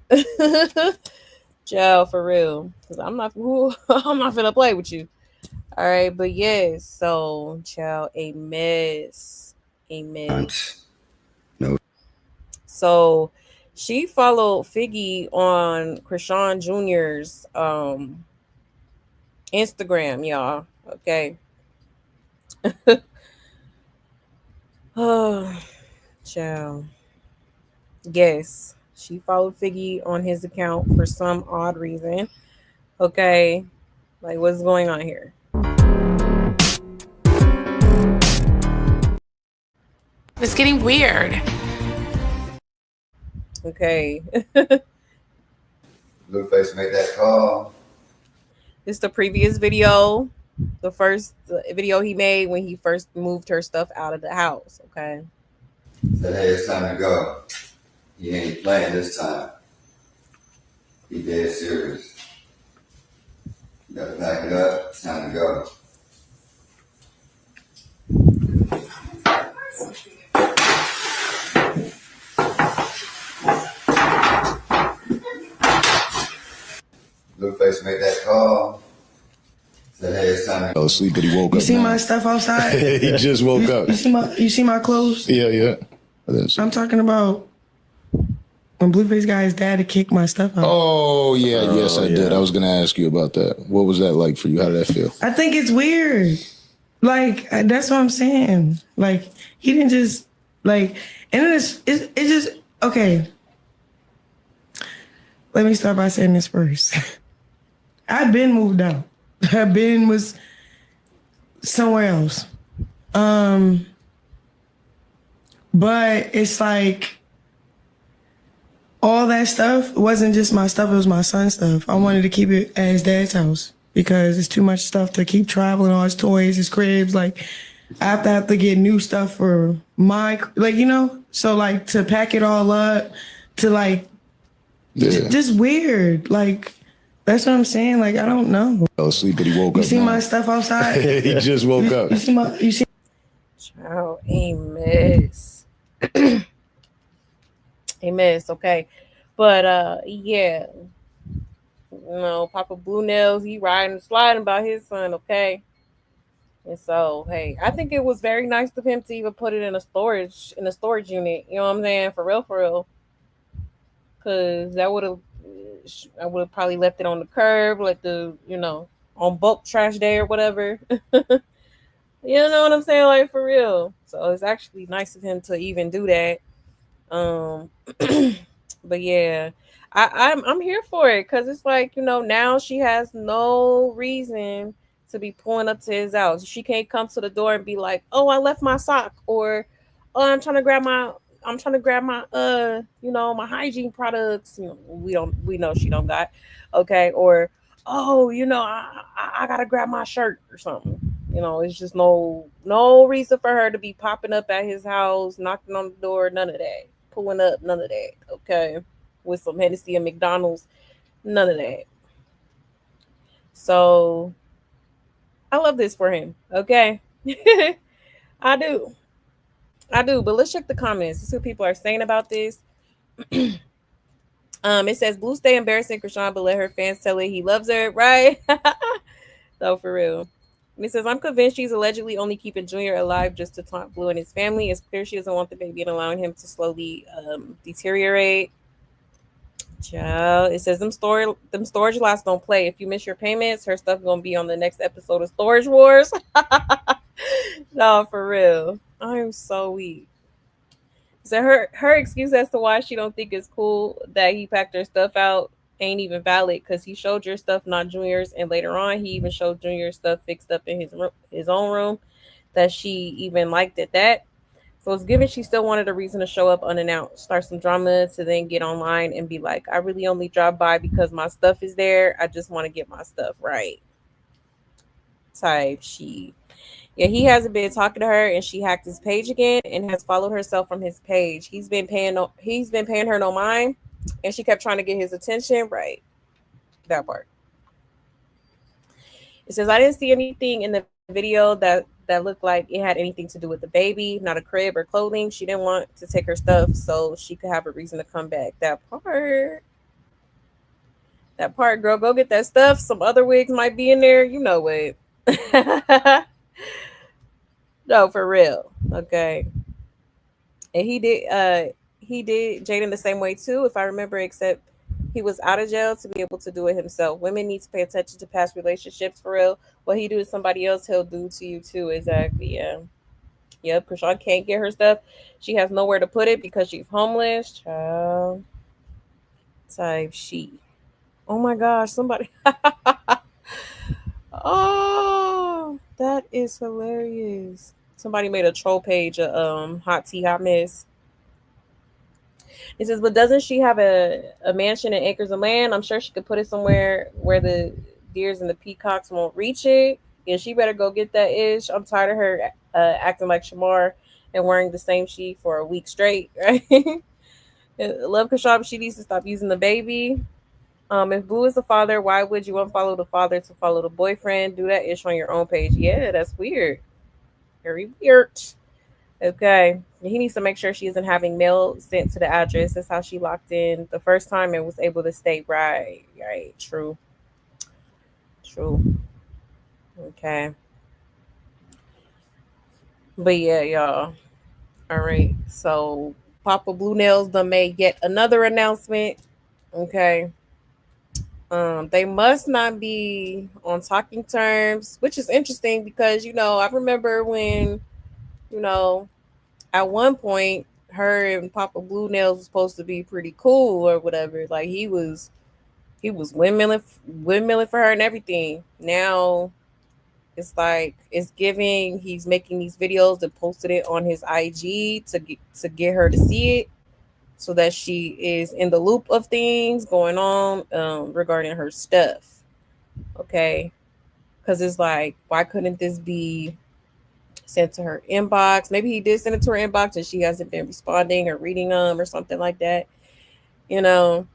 Jail for real. Because I'm not finna play with you. All right. But yes, so, child, a mess. A mess.
No.
So she followed Figgy on Chrisean Jr.'s Instagram, y'all. Okay. Oh, child. Yes. She followed Figgy on his account for some odd reason. Okay. Like, what's going on here?
It's getting weird.
Okay.
Blueface made that call.
This is the previous video. The first video he made when he first moved her stuff out of the house. Okay.
Said, hey, it's time to go. He ain't playing this time. He dead serious. You gotta pack it up. It's time to go. Blueface made that call. Said, hey, it's time to go.
Asleep, but he woke up.
You see my stuff outside?
He just woke up.
You see my clothes?
Yeah.
I'm talking about when Blueface got his dad to kick my stuff out.
Oh, yeah, yes, I did. I was going to ask you about that. What was that like for you? How did that feel?
I think it's weird. Like, that's what I'm saying. Like, he didn't just, like, and it's just, okay. Let me start by saying this first. I've been moved out. I've been was somewhere else. But it's like, all that stuff wasn't just my stuff, it was my son's stuff. I wanted to keep it at his dad's house because it's too much stuff to keep traveling, all his toys, his cribs. Like, I have to get new stuff for my, like, so like to pack it all up, to like, just weird. Like, that's what I'm saying. Like, I don't know.
Fell asleep, but he woke up.
You see my stuff outside?
He just woke up.
You see?
Child, a mess. A mess, okay. But yeah. Papa Blue Nails, he riding and sliding about his son, okay? And so, hey, I think it was very nice of him to even put it in a storage unit. You know what I'm saying? For real. Cause I would have probably left it on the curb, like on bulk trash day or whatever. You know what I'm saying? Like, for real. So it's actually nice of him to even do that. But yeah, I'm here for it because it's like, now she has no reason to be pulling up to his house. She can't come to the door and be like, "Oh, I left my sock," or "Oh, I'm trying to grab my my hygiene products." We know she don't got, okay, or "Oh, I gotta grab my shirt" or something. It's just no reason for her to be popping up at his house, knocking on the door, none of that. Pulling up, none of that, okay? With some Hennessy and McDonald's, none of that. So, I love this for him, okay? I do. But let's check the comments. Let's see what people are saying about this. It says, Blue stay embarrassing Chrisean, but let her fans tell it he loves her, right? So, for real. And it says, I'm convinced she's allegedly only keeping Junior alive just to taunt Blue and his family. It's clear she doesn't want the baby and allowing him to slowly deteriorate. Child, it says, them storage lots don't play. If you miss your payments, her stuff gonna be on the next episode of Storage Wars. No, for real. I'm so weak. So her excuse as to why she don't think it's cool that he packed her stuff out ain't even valid because he showed your stuff, not Junior's, and later on he even showed Junior's stuff fixed up in his own room that she even liked at that. So it's given she still wanted a reason to show up unannounced, start some drama to then get online and be like, I really only dropped by because my stuff is there. I just want to get my stuff right. Type she. Yeah, he hasn't been talking to her, and she hacked his page again and has followed herself from his page. He's been paying her no mind, and she kept trying to get his attention. Right, that part. It says, I didn't see anything in the video that looked like it had anything to do with the baby, not a crib or clothing. She didn't want to take her stuff so she could have a reason to come back. That part, girl, go get that stuff. Some other wigs might be in there. You know what? No, for real. Okay. And he did Jaden the same way too, if I remember, except he was out of jail to be able to do it himself. Women need to pay attention to past relationships for real. What he do to somebody else, he'll do to you too. Exactly. Yeah. Yep. Chrisean can't get her stuff. She has nowhere to put it because she's homeless. Child. Type she. Oh my gosh, somebody. Oh, that is hilarious. Somebody made a troll page of hot tea hot mess. It says, but doesn't she have a mansion and acres of land? I'm sure she could put it somewhere where the deers and the peacocks won't reach it. Yeah, she better go get that ish. I'm tired of her acting like Shamar and wearing the same sheet for a week straight, right? Love Kashab, she needs to stop using the baby. If Blue is the father, why would you unfollow the father to follow the boyfriend? Do that ish on your own page. Yeah, that's weird. Very weird. Okay. He needs to make sure she isn't having mail sent to the address. That's how she locked in the first time and was able to stay. Right. Right. True. True. Okay. But yeah, y'all. All right. So Papa Blue Nails done made yet another announcement. Okay. They must not be on talking terms, which is interesting because, I remember when, you know, at one point her and Papa Blue Nails was supposed to be pretty cool or whatever. Like he was windmilling for her and everything. Now it's like it's giving. He's making these videos and posted it on his IG to get her to see it, so that she is in the loop of things going on regarding her stuff. Okay, because it's like, why couldn't this be sent to her inbox? Maybe he did send it to her inbox and she hasn't been responding or reading them or something like that. You know,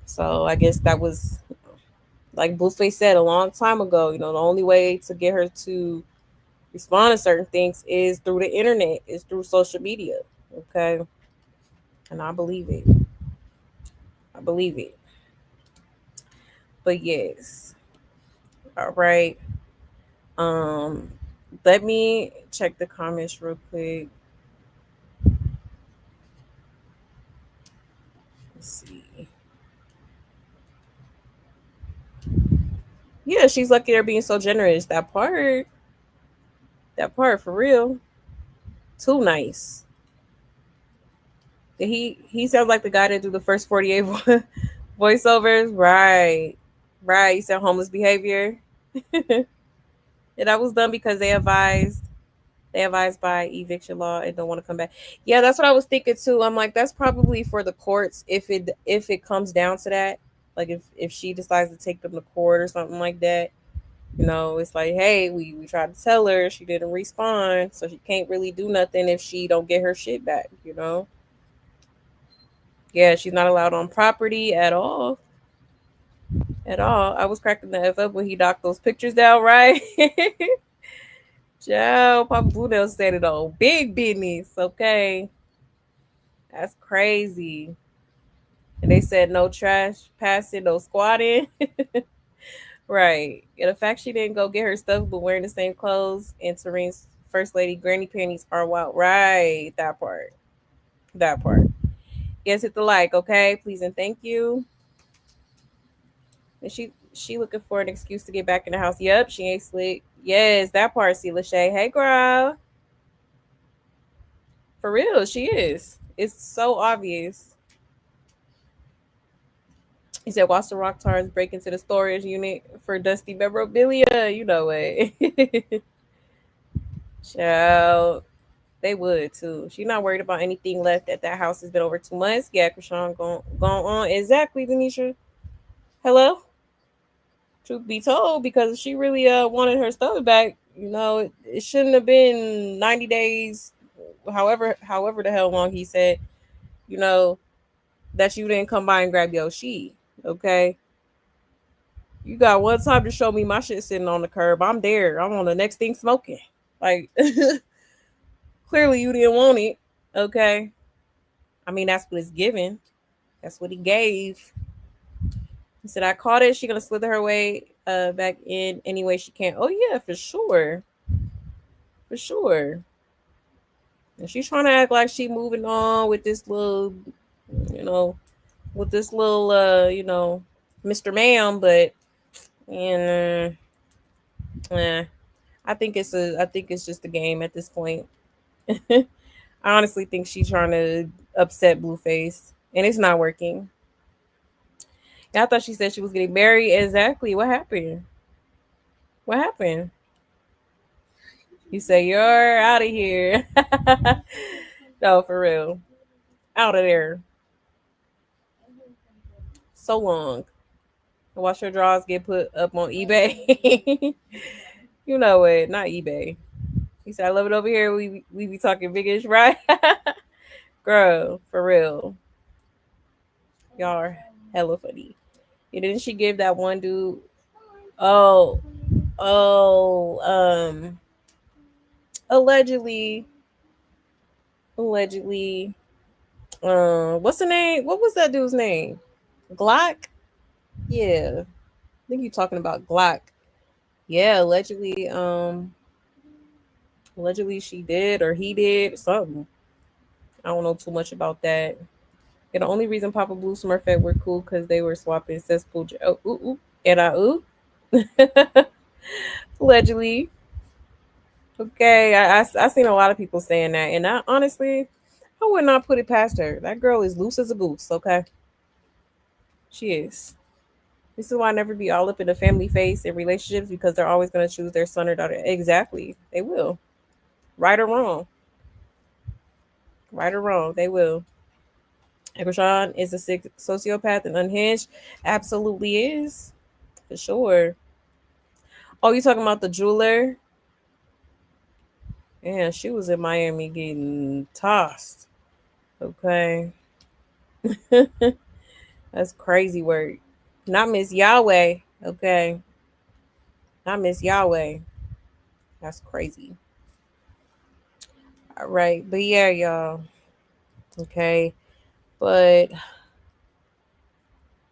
so I guess that was, like Blueface said a long time ago. The only way to get her to respond to certain things is through the internet, is through social media. Okay, and I believe it. I believe it. But yes, all right. Um, let me check the comments real quick. Let's see. Yeah, she's lucky they're being so generous. That part for real, too nice. He sounds like the guy that do the first 48 voiceovers, right? Right. You said homeless behavior. Yeah, that was done because they advised by eviction law and don't want to come back. Yeah, that's what I was thinking too. I'm like, that's probably for the courts if it comes down to that. Like if she decides to take them to court or something like that. It's like, hey, we tried to tell her, she didn't respond, so she can't really do nothing if she don't get her shit back. Yeah, she's not allowed on property at all. At all. I was cracking the F up when he knocked those pictures down, right? Joe, Papa Bluedale said it all. Big business, okay? That's crazy. And they said no trash passing, no squatting. Right. Yeah, the fact she didn't go get her stuff but wearing the same clothes and Serene's first lady granny panties are wild. Right. That part. That part. Yes, hit the like, okay? Please and thank you. And she looking for an excuse to get back in the house. Yep, she ain't slick. Yes, that part, C. Lachey. Hey, girl. For real, she is. It's so obvious. He said, watch the rock tars break into the storage unit for Dusty memorabilia. You know it. Child. They would too. She's not worried about anything left at that house. It's been over 2 months. Yeah, Chrisean going on. Exactly, Denisha. Hello? Truth be told, because she really wanted her stuff back, it shouldn't have been 90 days, however the hell long he said, you know, that you didn't come by and grab your sheet. Okay. You got one time to show me my shit sitting on the curb. I'm there. I'm on the next thing smoking. Like, clearly you didn't want it. Okay. I mean, that's what it's given. That's what he gave. He said, I caught it. She gonna slither her way back in any way she can. Oh yeah, for sure. For sure. And she's trying to act like she moving on with this little, you know, with this little Mr. Ma'am, but and I think it's just a game at this point. I honestly think she's trying to upset Blueface, and it's not working. And I thought she said she was getting married. Exactly. What happened? What happened? You say you're out of here. No, for real. Out of there. So long. Watch your drawers get put up on eBay. You know it, not eBay. He said, I love it over here. We be talking biggish, right? Girl, for real. Y'all are hella funny. And didn't she give that one dude oh oh allegedly what's the name? What was that dude's name? Glock? Yeah. I think you're talking about Glock. Yeah, allegedly she did or he did something. I don't know too much about that. And the only reason Papa Blue Smurfette were cool because they were swapping cesspool. Oh, ooh, ooh, and I ooh. Allegedly. Okay, I seen a lot of people saying that, and I honestly, I would not put it past her. That girl is loose as a goose. Okay, she is. This is why I never be all up in the family face in relationships because they're always going to choose their son or daughter. Exactly, they will. Right or wrong. Right or wrong, they will. And Chrisean is a sick sociopath and unhinged. Absolutely is. For sure. Oh, you talking about the jeweler? Yeah, she was in Miami getting tossed. Okay. That's crazy work. Not Miss Yahweh. Okay. Not Miss Yahweh. That's crazy. All right. But yeah, y'all. Okay. But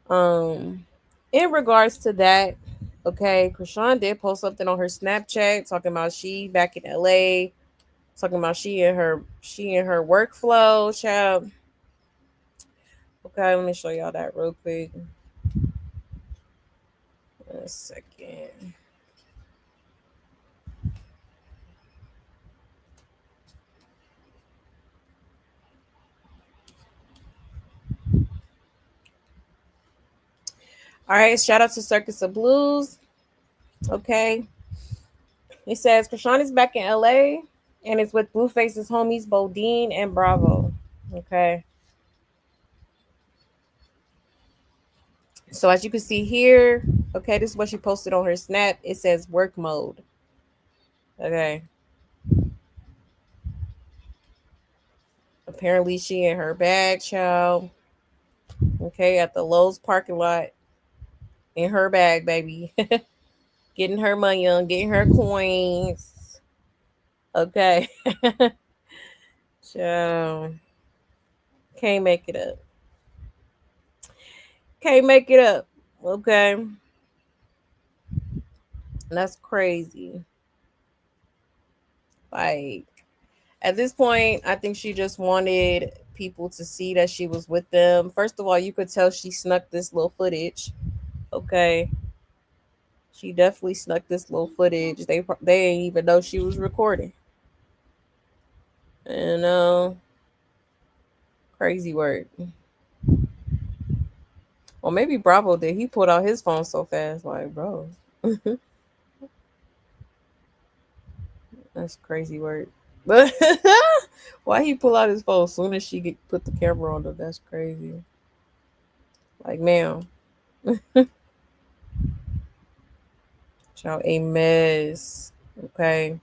in regards to that, okay, Chrisean did post something on her Snapchat talking about she back in LA, talking about she and her workflow, child. Okay, let me show y'all that real quick. A second. All right, shout out to Circus of Blues. Okay. It says Chrisean is back in LA and it's with Blueface's homies Bodine and Bravo. Okay. So as you can see here, okay, this is what she posted on her snap. It says work mode. Okay. Apparently she in her bag, child. Okay, at the Lowe's parking lot. In her bag, baby. Getting her money on, getting her coins. Okay. So can't make it up. Can't make it up. Okay. That's crazy. Like at this point, I think she just wanted people to see that she was with them. First of all, you could tell she snuck this little footage. Okay. She definitely snuck this little footage. They didn't even know she was recording. You know, crazy work. Well, maybe Bravo did. He pulled out his phone so fast, like, bro. That's crazy work. But why he pull out his phone as soon as she put the camera on them? That's crazy. Like, ma'am. Child, a mess. Okay.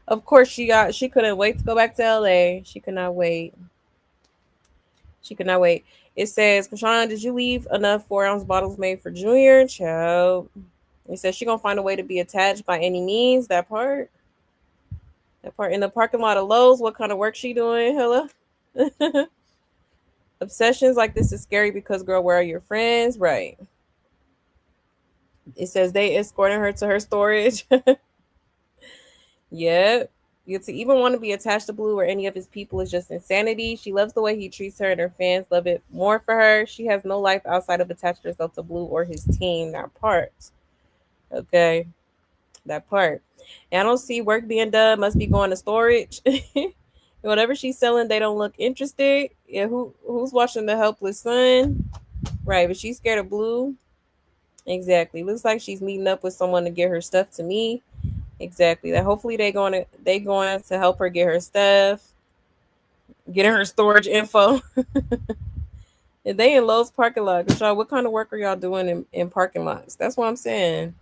Of course she couldn't wait to go back to LA. She could not wait. She could not wait. It says, Chrisean, did you leave enough 4-ounce bottles made for Junior? Child. It says she gonna find a way to be attached by any means. That part. That part in the parking lot of Lowe's. What kind of work she doing? Hello. Obsessions like this is scary because, girl, where are your friends? Right. It says they escorting her to her storage. Yep. You to even want to be attached to Blue or any of his people is just insanity. She loves the way he treats her, and her fans love it more for her. She has no life outside of attaching herself to Blue or his team. That part. Okay. That part. And I don't see work being done. Must be going to storage. Whatever she's selling, they don't look interested. Yeah, who's watching the helpless son? Right, but she's scared of Blue. Exactly. Looks like she's meeting up with someone to get her stuff to me. Exactly. That hopefully they going to help her get her stuff, getting her storage info. And they in Lowe's parking lot. Y'all, what kind of work are y'all doing in parking lots? That's what I'm saying.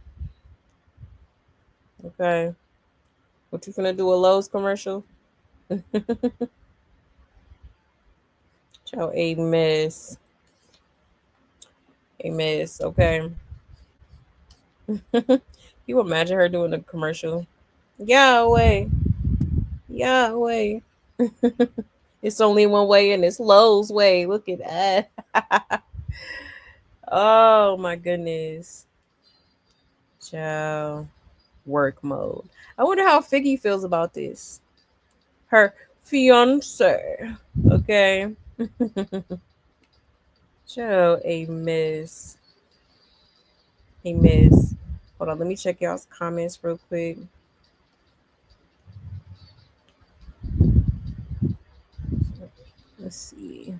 Okay. What you gonna do, a Lowe's commercial? Ciao, a mess. A mess. Okay. You imagine her doing a commercial? Yahweh. Yahweh. It's only one way and it's Lowe's way. Look at that. Oh my goodness. Ciao. Work mode. I wonder how Figgy feels about this. Her fiance. Okay. Ciao, a miss. A miss. Hold on, let me check y'all's comments real quick. Let's see.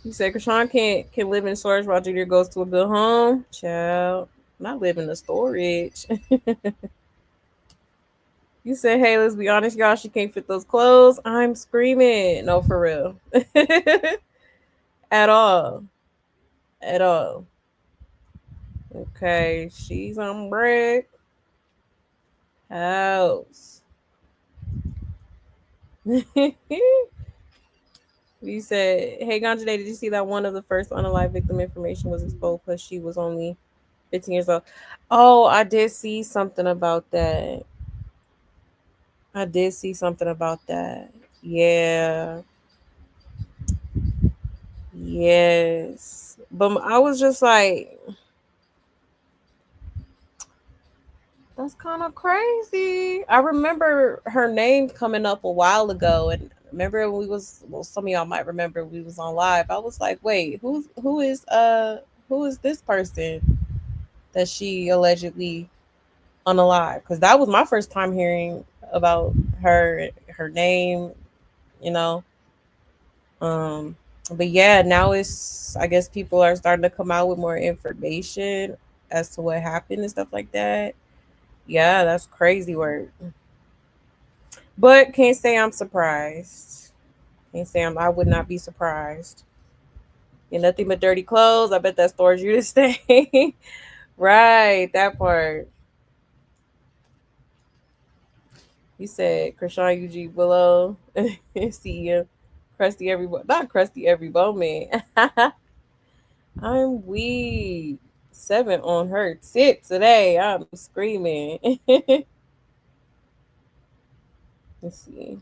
You said Chrisean can live in storage while Junior goes to a good home. Child, not live in the storage. You said, hey, let's be honest, y'all. She can't fit those clothes. I'm screaming. No, for real. At all. At all. Okay, she's on break. House. You said, hey, Ganja, did you see that one of the first unalive victim information was exposed because she was only 15 years old? Oh, I did see something about that. Yeah. Yes. But I was just like, that's kind of crazy. I remember her name coming up a while ago, and remember some of y'all might remember we was on live. I was like, wait, who is this person that she allegedly unalive? Because that was my first time hearing about her name, you know. But yeah, now I guess people are starting to come out with more information as to what happened and stuff like that. Yeah, that's crazy work. But can't say I'm surprised. Can't say I would not be surprised. And nothing but dirty clothes. I bet that stores you to stay. Right, that part. You said Chrisean UG below. See you. Crusty every not crusty every bowman. I'm weak. 7 on her tip today. I'm screaming. Let's see.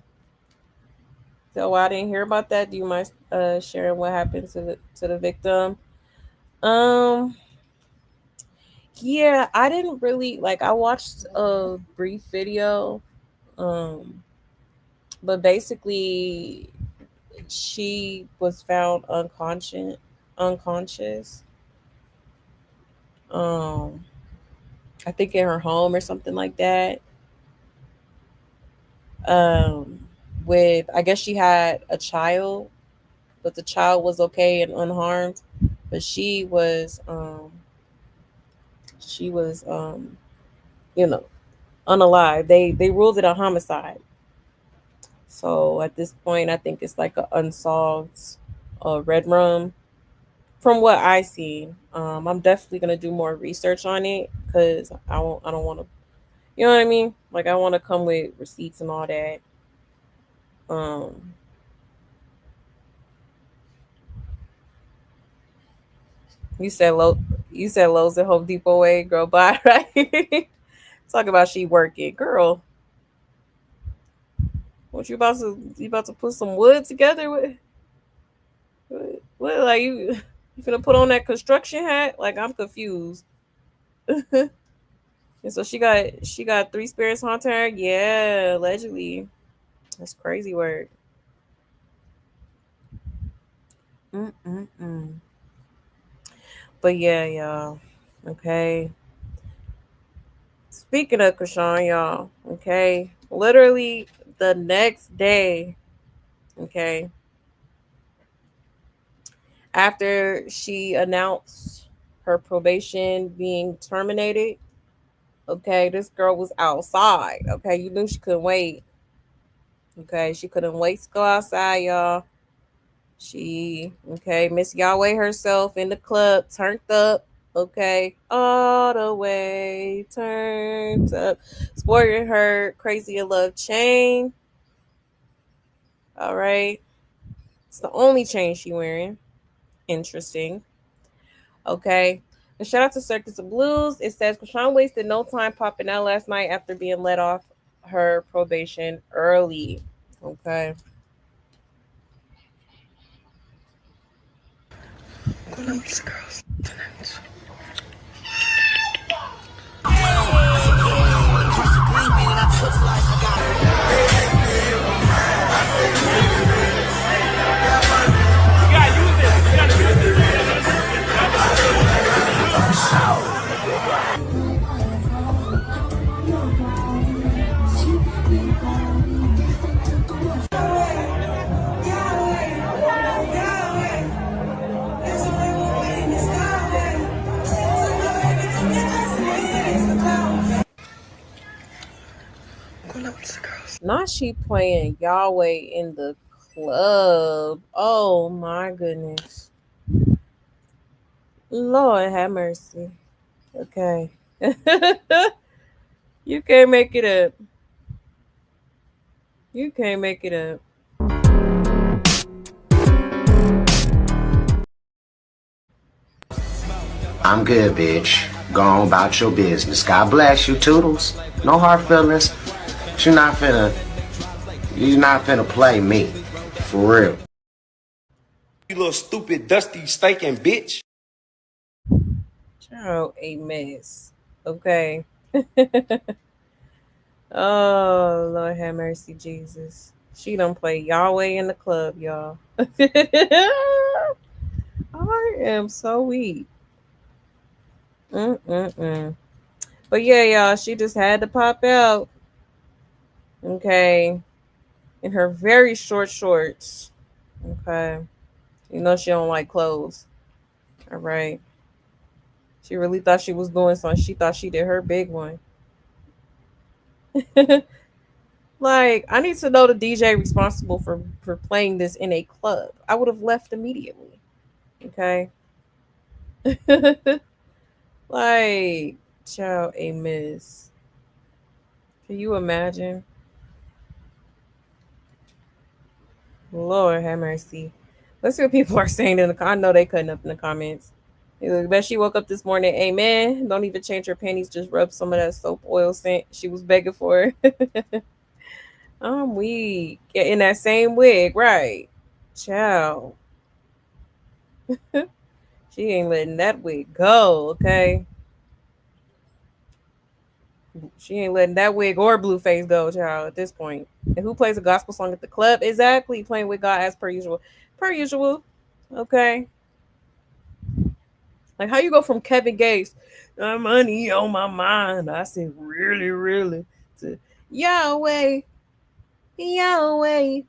So I didn't hear about that. Do you mind sharing what happened to the victim? Yeah, I didn't really like. I watched a brief video, but basically, she was found unconscious. Unconscious. I think in her home or something like that. With I guess she had a child, but the child was okay and unharmed, but she was you know unalive. They ruled it a homicide. So at this point, I think it's like an unsolved red rum. from what I see. I'm definitely gonna do more research on it because I don't want to, you know what I mean? Like I want to come with receipts and all that. Um, you said Lowe's at Home Depot way, girl. Bye, right? Talk about she working, girl. What you about to put some wood together with? What like you finna put on that construction hat? Like I'm confused. And so she got three spirits haunting her. Yeah, allegedly. That's crazy word. Mm-mm-mm. But yeah, y'all. Okay. Speaking of Chrisean, y'all. Okay. Literally the next day. Okay. After she announced her probation being terminated. Okay, this girl was outside. Okay, you knew she couldn't wait. Okay, she couldn't wait to go outside, y'all. Miss Yahweh herself in the club, turned up. Okay, all the way turned up. Sporting her crazy in love chain. All right, it's the only chain she wearing. Interesting. Okay. And shout out to Circus of Blues. It says Chrisean wasted no time popping out last night after being let off her probation early. Okay. Not she playing Yahweh in the club. Oh my goodness. Lord have mercy. Okay. You can't make it up. You can't make it up.
I'm good, bitch. Go on about your business. God bless you, Toodles. No hard feelings. But you not finna play me. For real.
You little stupid, dusty, stinking bitch.
Oh, a mess. Okay. Oh, Lord have mercy, Jesus. She don't play Yahweh in the club, y'all. I am so weak. Mm-mm-mm. But yeah, y'all, she just had to pop out. Okay. In her very short shorts. Okay. You know she don't like clothes. All right. She really thought she was doing something. She thought she did her big one. Like, I need to know the DJ responsible for playing this in a club. I would have left immediately. Okay. Like, child, a miss. Can you imagine? Lord have mercy. Let's see what people are saying in the. I know they cutting up in the comments. Bet she woke up this morning. Amen. Don't even change her panties. Just rub some of that soap oil scent she was begging for. I'm weak. Yeah, in that same wig, right? Child. She ain't letting that wig go, okay? She ain't letting that wig or Blueface go, child, at this point. And who plays a gospel song at the club? Exactly, playing with God as per usual. Per usual, okay? Like, how you go from Kevin Gates, money on my mind, I said, really, really, to Yahweh, Yahweh,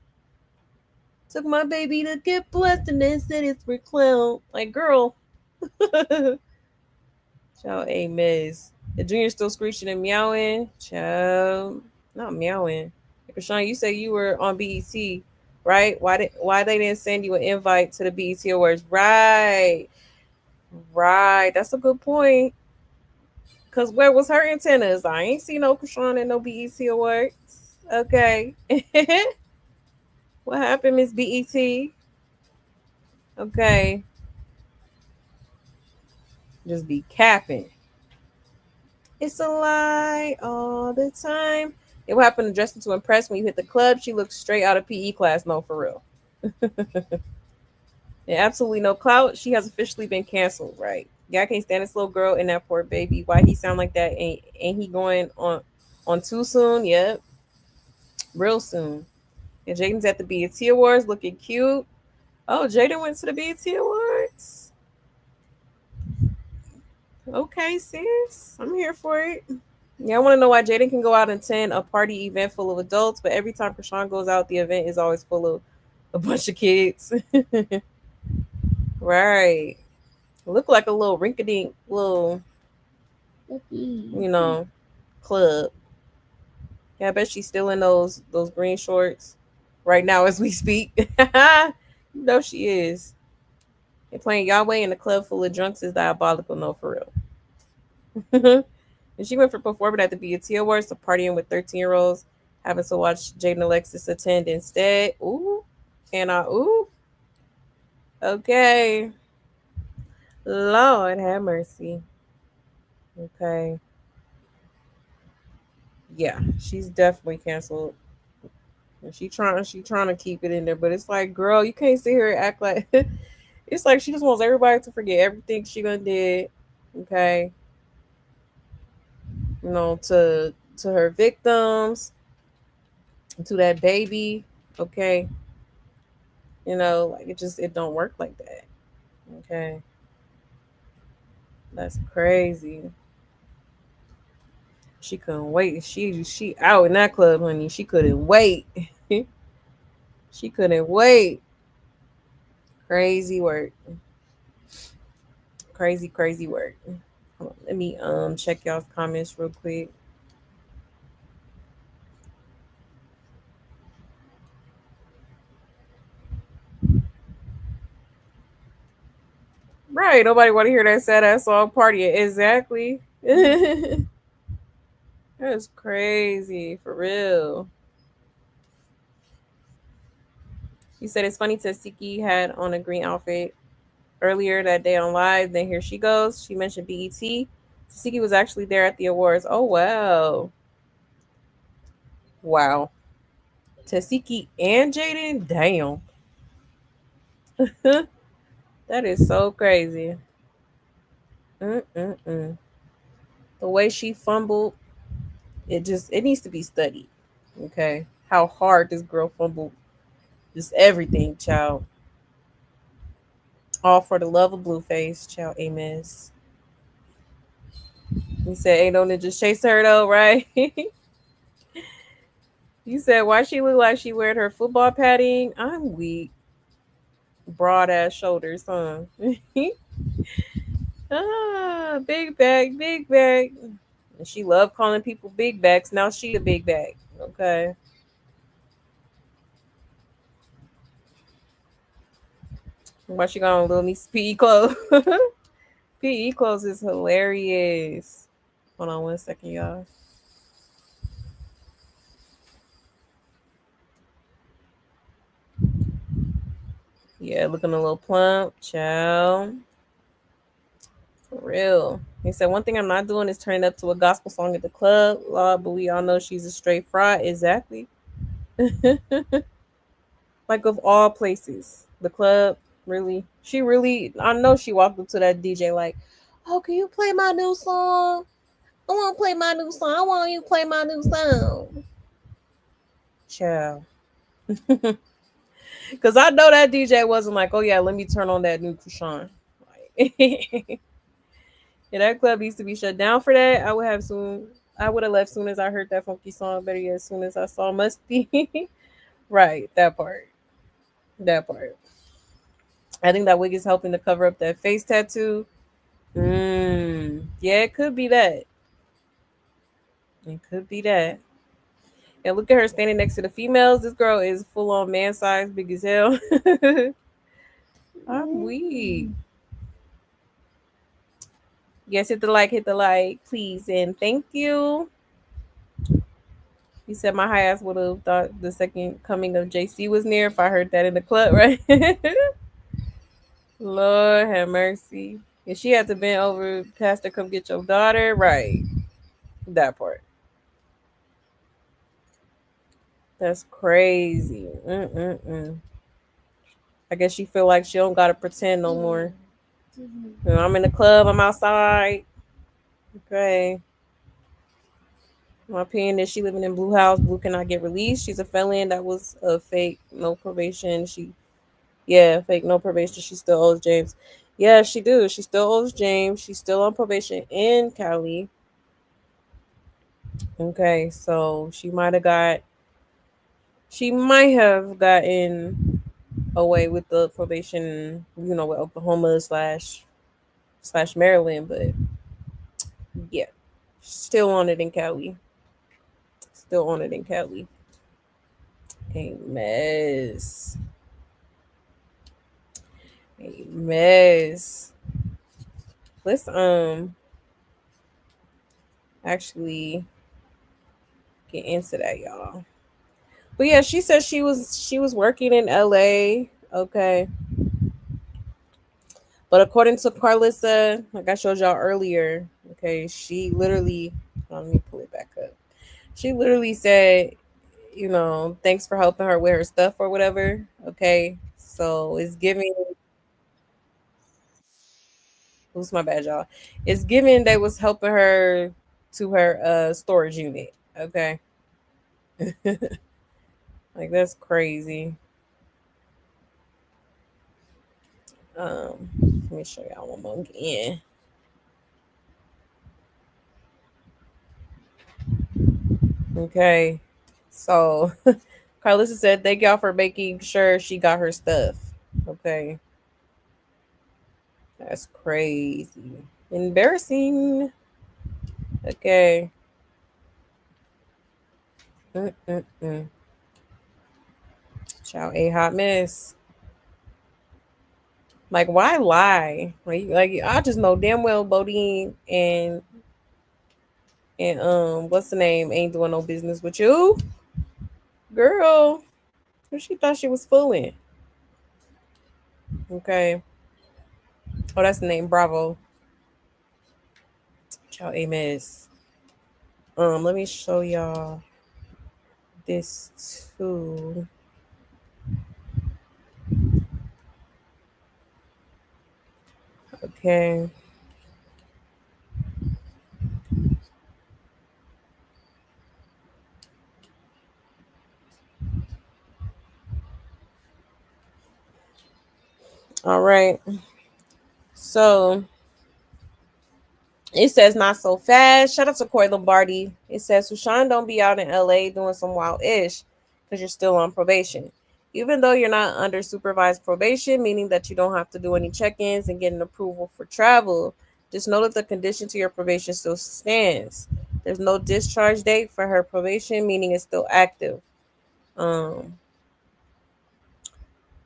took my baby to get blessed and then said it's for clown. Like, girl. Child, a miss. The junior still screeching and meowing. Child, not meowing. Chrisean, you say you were on BET. right? Why they didn't send you an invite to the BET Awards? Right. Right. That's a good point. Cause where was her antennas? I ain't see no Chrisean at no BET Awards. Okay. What happened, Miss BET? Okay. Just be capping. It's a lie all the time. It what happened to Dressing to Impress when you hit the club? She looked straight out of PE class. No, for real. And absolutely no clout. She has officially been canceled, right? Yeah, I can't stand this little girl and that poor baby. Why he sound like that? Ain't he going on too soon? Yep, real soon. And Jaden's at the BET Awards looking cute. Oh, Jaden went to the BET Awards. Okay, sis. I'm here for it. Yeah, I want to know why Jaden can go out and attend a party event full of adults, but every time Chrisean goes out, the event is always full of a bunch of kids. Right. Look like a little rinky-dink little, club. Yeah, I bet she's still in those green shorts right now as we speak. She is. And playing Yahweh in a club full of drunks is diabolical. No, for real. And she went for performing at the BET Awards to partying with 13-year-olds, having to watch Jaden Alexis attend instead. Ooh. Ooh. Okay. Lord have mercy. Okay. Yeah, she's definitely canceled. And she trying to keep it in there, but it's like, girl, you can't sit here and act like it's like she just wants everybody to forget everything she done did. Okay. To her victims, to that baby. Okay. Like it don't work like that. Okay. That's crazy. She couldn't wait. She out in that club, honey. She couldn't wait. She couldn't wait. Crazy work. Crazy work. Hold on, let me check y'all's comments real quick. Right, nobody want to hear that sad ass song party. Exactly. That's crazy for real. You said it's funny Tasiki had on a green outfit earlier that day on live. Then here she goes. She mentioned BET. Tasiki was actually there at the awards. Oh wow. Wow. Tasiki and Jaden? Damn. That is so crazy. Mm-mm-mm. The way she fumbled, it needs to be studied. Okay. How hard this girl fumbled. Just everything, child. All for the love of Blueface, child. Amen. You said ain't no ninja chase her though, right? You said why she look like she wearing her football padding? I'm weak. Broad ass shoulders, huh? Big bag, big bag. And she loved calling people big bags. Now she a big bag. Okay. Why she got on little niece PE clothes? PE clothes is hilarious. Hold on 1 second, y'all. Yeah, looking a little plump, child. For real. He said, one thing I'm not doing is turning up to a gospel song at the club. Lord, but we all know she's a straight fraud. Exactly. Like, of all places, the club, really. She really, I know she walked up to that DJ like, oh, can you play my new song? I want to play my new song. I want you to play my new song. Child. Because I know that DJ wasn't like, oh, yeah, let me turn on that new Chrisean. Like, yeah, that club needs to be shut down for that. I would have left soon as I heard that funky song. Better yet, as soon as I saw Musty. Right, that part. That part. I think that wig is helping to cover up that face tattoo. Yeah, it could be that. It could be that. And look at her standing next to the females. This girl is full on man size, big as hell. I'm weak. Yes, hit the like, please, and thank you. He said my high ass would have thought the second coming of JC was near if I heard that in the club, right? Lord have mercy. If she had to bend over, Pastor, come get your daughter, right? That part. That's crazy. Mm-mm-mm. I guess she feel like she don't gotta pretend no more. You know, I'm in the club. I'm outside. Okay. My opinion is she living in Blue House. Blue cannot get released. She's a felon. That was a fake, no probation. Fake, no probation. She still owes James. Yeah, she do. She still owes James. She's still on probation in Cali. Okay, so she might have gotten away with the probation, with Oklahoma slash Maryland, but yeah, still on it in Cali. Still on it in Cali. A mess. A mess. Let's actually get into that, y'all. But yeah, she said she was working in LA. Okay. But according to Carlissa, like I showed y'all earlier, okay, she literally let me pull it back up. She literally said, thanks for helping her with her stuff or whatever. Okay. So it's giving who's my bad, y'all. It's giving they was helping her to her storage unit. Okay. Like that's crazy. Let me show y'all one more again. Okay. So Carlissa said, thank y'all for making sure she got her stuff. Okay. That's crazy. Embarrassing. Okay. Mm-mm-mm. Child, a hot mess. Like, why lie? Like I just know damn well Bodine and what's the name ain't doing no business with you, girl. Who she thought she was fooling? Okay. Oh, that's the name. Bravo. Child, a mess. Let me show y'all this too. Okay. All right. So it says not so fast. Shout out to Corey Lombardi. It says Sushan don't be out in LA doing some wild ish because you're still on probation. Even though you're not under supervised probation, meaning that you don't have to do any check-ins and get an approval for travel, just know that the condition to your probation still stands. There's no discharge date for her probation, meaning it's still active.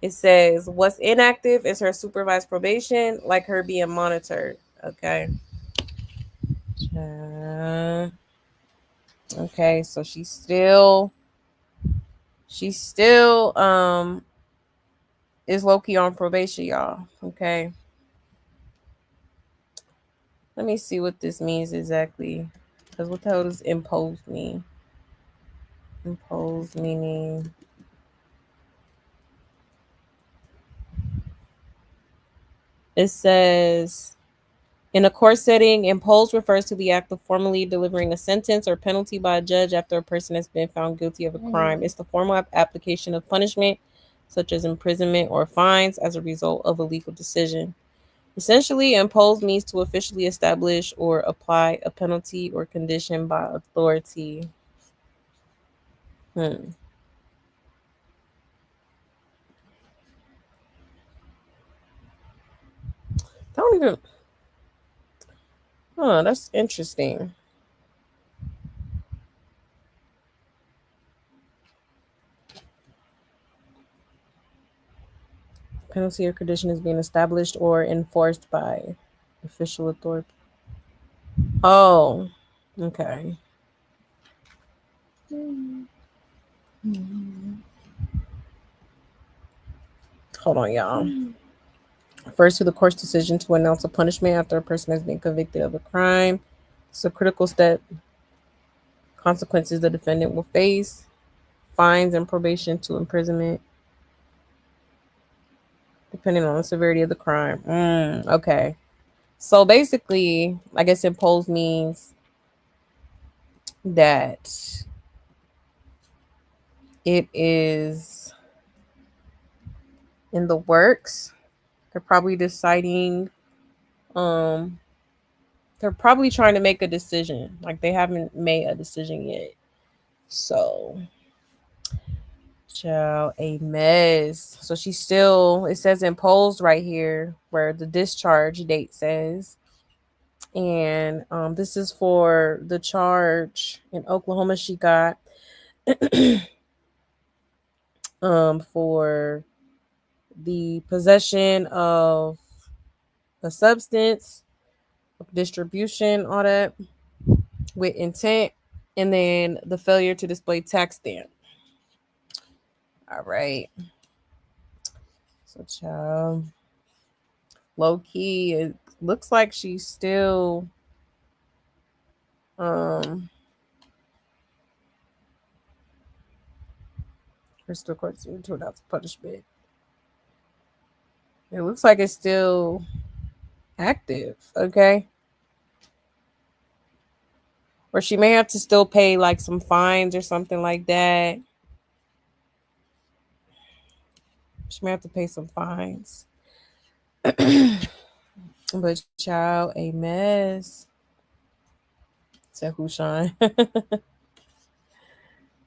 It says what's inactive is her supervised probation, like her being monitored. Okay. Okay, so she's still is low-key on probation, y'all. Okay. Let me see what this means exactly. Because what the hell does imposed mean? Imposed meaning it says in a court setting, impose refers to the act of formally delivering a sentence or penalty by a judge after a person has been found guilty of a crime. It's the formal application of punishment, such as imprisonment or fines, as a result of a legal decision. Essentially, impose means to officially establish or apply a penalty or condition by authority. Don't even. That's interesting. penalty or condition is being established or enforced by official authority. Oh, okay. Hold on, y'all. Refers to the court's decision to announce a punishment after a person has been convicted of a crime. It's a critical step. Consequences the defendant will face: fines and probation to imprisonment, depending on the severity of the crime. Okay. So basically, I guess impose means that it is in the works. They're probably deciding, they're probably trying to make a decision. Like they haven't made a decision yet. So, child, a mess. So she's still, it says imposed right here where the discharge date says. And this is for the charge in Oklahoma she got for the possession of a substance, distribution, all that with intent, and then the failure to display tax stamp. All right. So, child, low key, it looks like she's still crystal court to announce punishment. It looks like it's still active. Okay. Or she may have to still pay like some fines or something like that. She may have to pay some fines. But child, a mess. Said Hushan.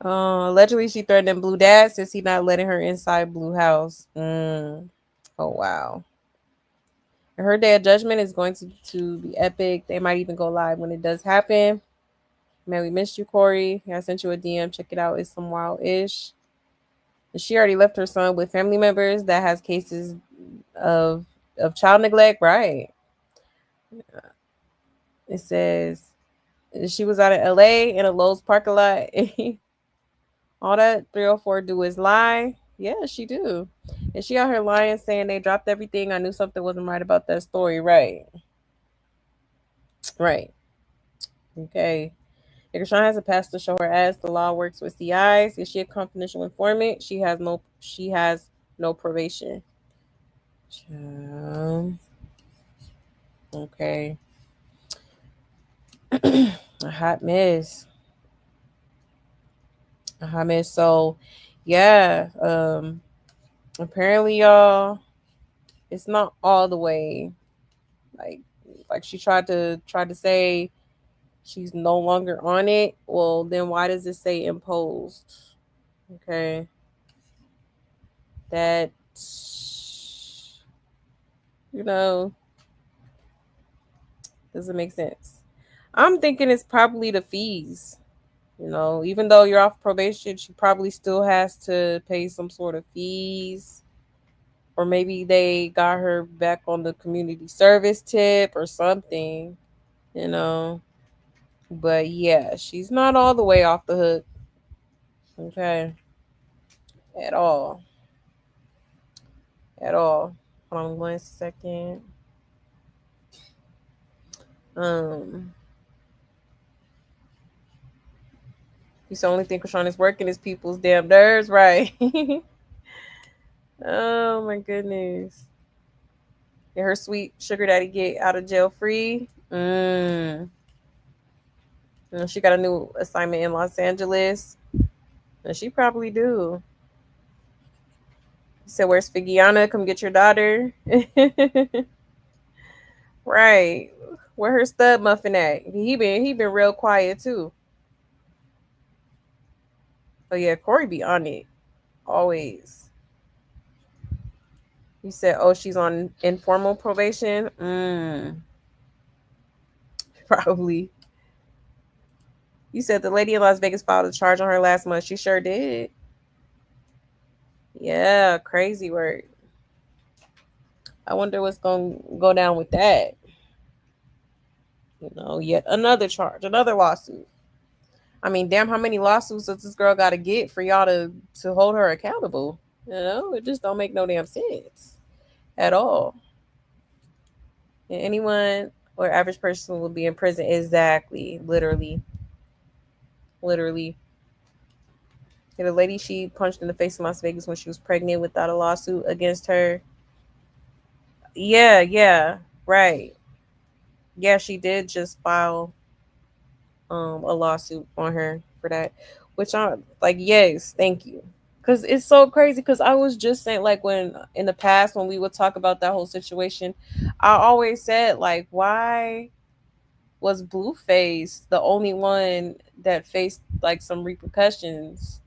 Allegedly, she threatened Blue Dad since he not letting her inside Blue House. Oh, wow. And her day of judgment is going to be epic. They might even go live when it does happen. Man, we missed you, Corey. I sent you a DM. Check it out. It's some wild-ish. And she already left her son with family members that has cases of child neglect. Right. It says she was out of LA in a Lowe's parking lot. All that 304 do is lie. Yeah, she do. And she out here lying, saying they dropped everything. I knew something wasn't right about that story. Right. Right. Okay. If Chrisean has a pass to show her ass, the law works with CIs. Is she a confidential informant? She has no probation. Okay. A hot mess. So yeah, apparently y'all, it's not all the way like she tried to say she's no longer on it. Well, then why does it say imposed? Okay. That, doesn't make sense. I'm thinking it's probably the fees. Even though you're off probation, she probably still has to pay some sort of fees. Or maybe they got her back on the community service tip or something, But yeah, she's not all the way off the hook. Okay. At all. Hold on 1 second. The only thing Chrisean is working is people's damn nerves, right? Oh my goodness. Did her sweet sugar daddy get out of jail free? She got a new assignment in Los Angeles. And she probably do. He said, "Where's Figiana? Come get your daughter." Right. Where her stud muffin at? He been real quiet too. Oh yeah, Corey be on it. Always. You said, oh, she's on informal probation? Probably. You said the lady in Las Vegas filed a charge on her last month. She sure did. Yeah, crazy work. I wonder what's going to go down with that. You know, yet another charge, another lawsuit. I mean, damn, how many lawsuits does this girl got to get for y'all to hold her accountable? You know, it just don't make no damn sense at all. And anyone or average person will be in prison. Exactly, literally. Yeah, the lady she punched in the face in Las Vegas when she was pregnant without a lawsuit against her. Yeah, right. Yeah, she did just file a lawsuit on her for that, which I'm like, yes, thank you. Cause it's so crazy. Cause I was just saying, like, when in the past when we would talk about that whole situation, I always said, like, why was Blueface the only one that faced like some repercussions?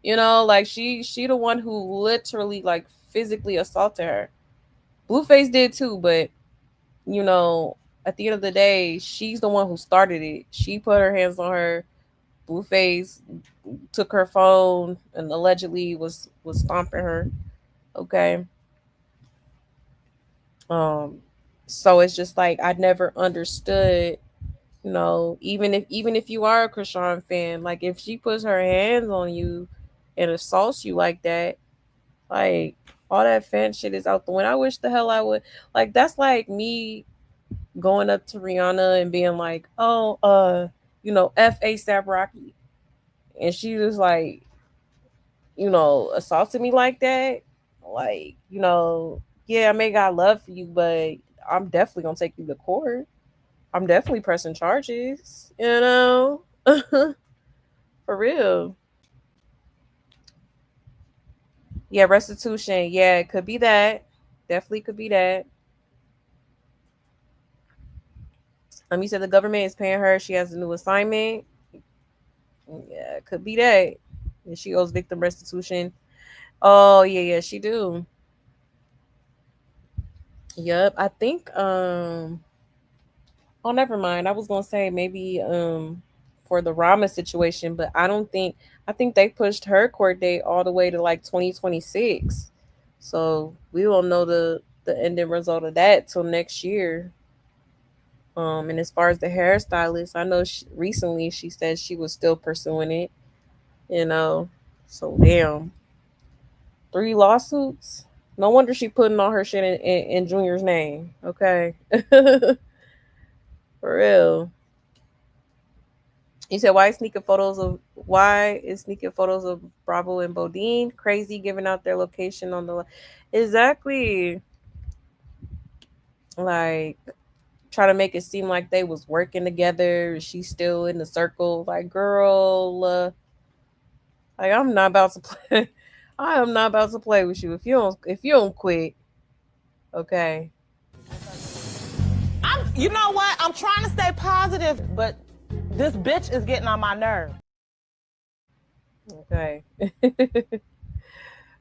You know, like she the one who literally like physically assaulted her. Blueface did too, but you know, at the end of the day, she's the one who started it. She put her hands on her. Blueface took her phone and allegedly was stomping her. Okay. Um so it's just like I never understood, you know, even if you are a Chrisean fan, like if she puts her hands on you and assaults you like that, like all that fan shit is out the window. I wish the hell I would, like, that's like me going up to Rihanna and being like, "Oh, you know, F ASAP Rocky," and she was like, you know, assaulted me like that. Like, you know, yeah, I may got love for you, but I'm definitely gonna take you to court. I'm definitely pressing charges. You know, for real. Yeah, restitution. Yeah, it could be that. Definitely could be that. You said the government is paying her. She has a new assignment. Yeah, it could be that. And she owes victim restitution. Oh yeah, she do. Yep. I think oh never mind. I was gonna say maybe for the Rama situation, but I think they pushed her court date all the way to like 2026. So we won't know the ending result of that till next year. And as far as the hairstylist, I know recently she said she was still pursuing it, you know. So damn, 3 lawsuits. No wonder she putting all her shit in Junior's name. Okay, for real. You said why is sneaking photos of Bravo and Bodine crazy, giving out their location on the exactly, like try to make it seem like they was working together. She's still in the circle. Like, girl, like I'm not about to play. I am not about to play with you if you don't quit. Okay.
You know what? I'm trying to stay positive, but this bitch is getting on my nerve.
Okay.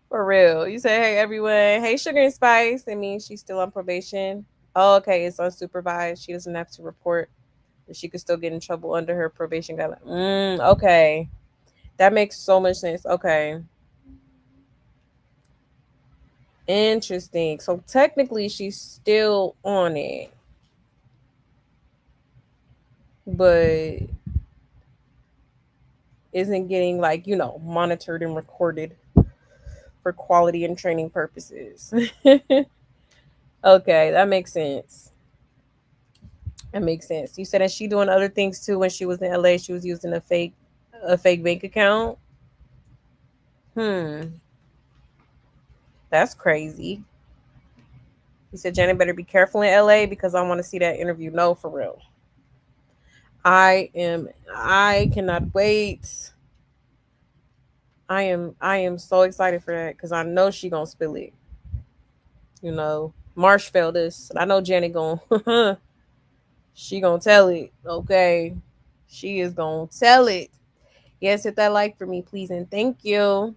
For real. You say, hey, everyone. Hey, Sugar and Spice. That means she's still on probation. Oh, okay. It's unsupervised. She doesn't have to report. She could still get in trouble under her probation guideline. Okay. That makes so much sense. Okay. Interesting. So technically, she's still on it. But isn't getting, like, you know, monitored and recorded for quality and training purposes. Okay, that makes sense. That makes sense. You said that she doing other things too. When she was in LA, she was using a fake bank account. Hmm, that's crazy. He said Janet better be careful in LA because I want to see that interview. No, for real. I cannot wait. I am so excited for that because I know she gonna spill it. You know, Marsh felt this. I know Janet gonna she gonna tell it. Okay. She is gonna tell it. Yes, hit that like for me, please, and thank you.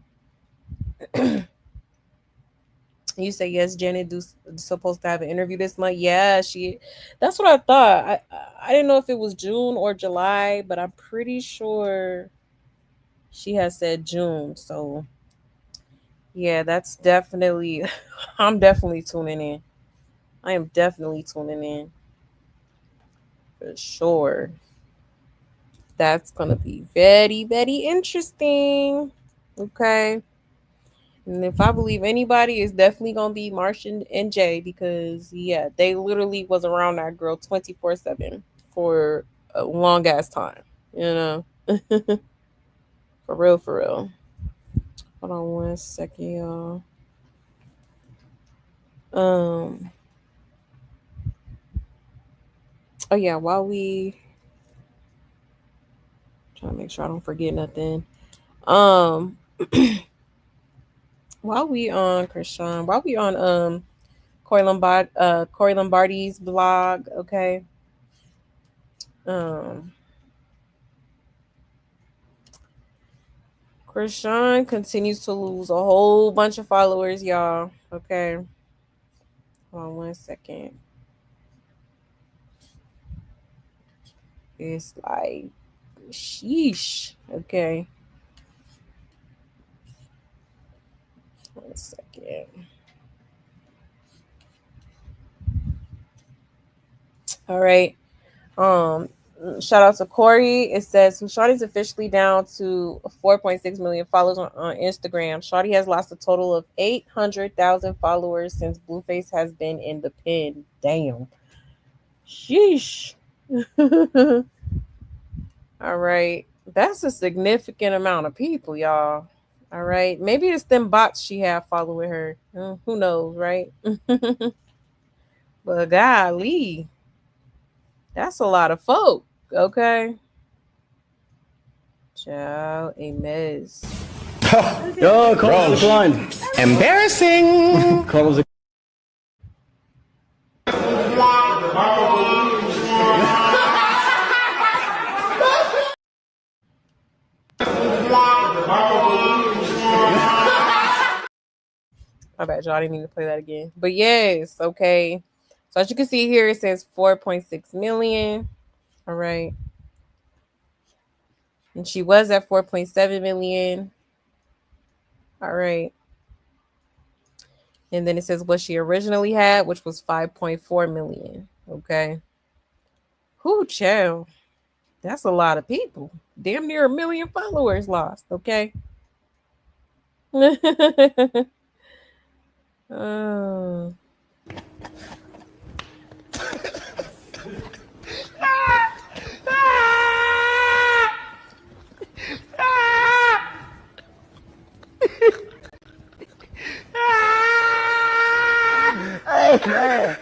You say yes, Janet do supposed to have an interview this month. Yeah, she. That's what I thought. I didn't know if it was June or July, but I'm pretty sure she has said June. So yeah, that's definitely. I'm definitely tuning in. I am definitely tuning in for sure. That's gonna be very, very interesting. Okay. And if I believe anybody, it's definitely gonna be Martian and Jay because yeah, they literally was around that girl 24/7 for a long ass time. You know, for real, for real. Hold on one second, y'all. Um. Oh yeah, while we trying to make sure I don't forget nothing. Um. While we on Chrisean, while we on Corey Lombardi's blog, okay. Um. Chrisean continues to lose a whole bunch of followers, y'all. Okay. Hold on one second. It's like, sheesh. Okay. One second. All right. Um, Shout out to Corey. It says Shawty's officially down to 4.6 million followers on Instagram. Shawty has lost a total of 800,000 followers since Blueface has been in the pen. Damn. Sheesh. All right. That's a significant amount of people, y'all. All right. Maybe it's them bots she have following her. Who knows, right? But golly, that's a lot of folk. Okay. Ciao, a mess.
Yo, call declined.
Embarrassing.
Call was
My bad, y'all. I didn't mean to play that again. But yes, okay. So as you can see here, it says 4.6 million. All right. And she was at 4.7 million. All right. And then it says what she originally had, which was 5.4 million. Okay. Whoo, child. That's a lot of people. Damn near a million followers lost. Okay. Oh.
Hey, man.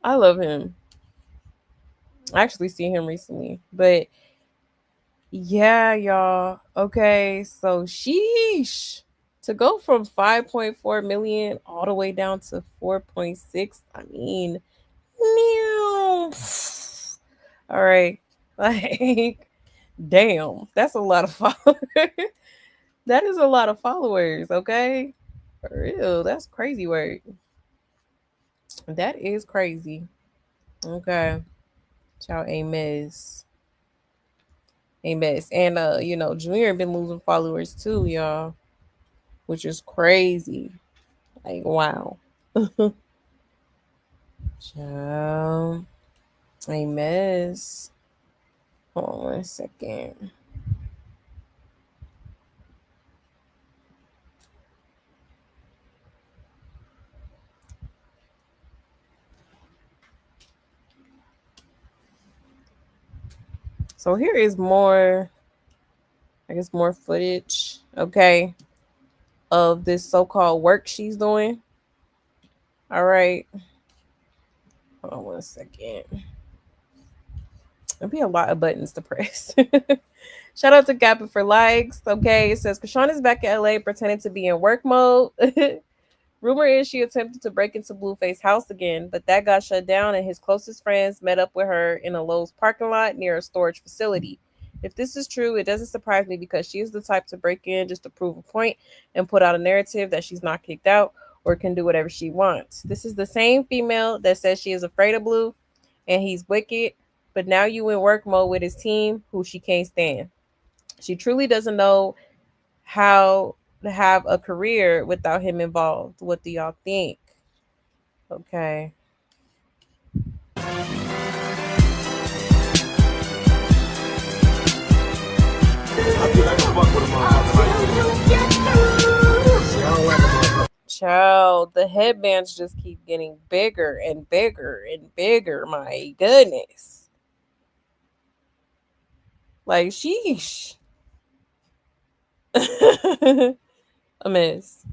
I love him. I actually see him recently. But yeah, y'all. Okay, so sheesh. To go from 5.4 million all the way down to 4.6, I mean, meow. All right. Like, damn, that's a lot of followers. That is a lot of followers, okay? For real, that's crazy work. That is crazy. Okay. Ciao, a mess. A mess. And Junior been losing followers too, y'all. Which is crazy. Like, wow. Ciao. A mess. Hold on one second. So here is more, I guess, more footage, okay, of this so-called work she's doing. All right. Hold on one second. There'll be a lot of buttons to press. Shout out to Gappa for likes. Okay, it says Chrisean is back in LA pretending to be in work mode. Rumor is she attempted to break into Blueface's house again, but that got shut down and his closest friends met up with her in a Lowe's parking lot near a storage facility. If this is true, it doesn't surprise me because she is the type to break in just to prove a point and put out a narrative that she's not kicked out or can do whatever she wants. This is the same female that says she is afraid of Blue and he's wicked, but now you in work mode with his team who she can't stand. She truly doesn't know how to have a career without him involved. What do y'all think? Okay. Child, the headbands just keep getting bigger and bigger and bigger. My goodness. Like, sheesh. A mess.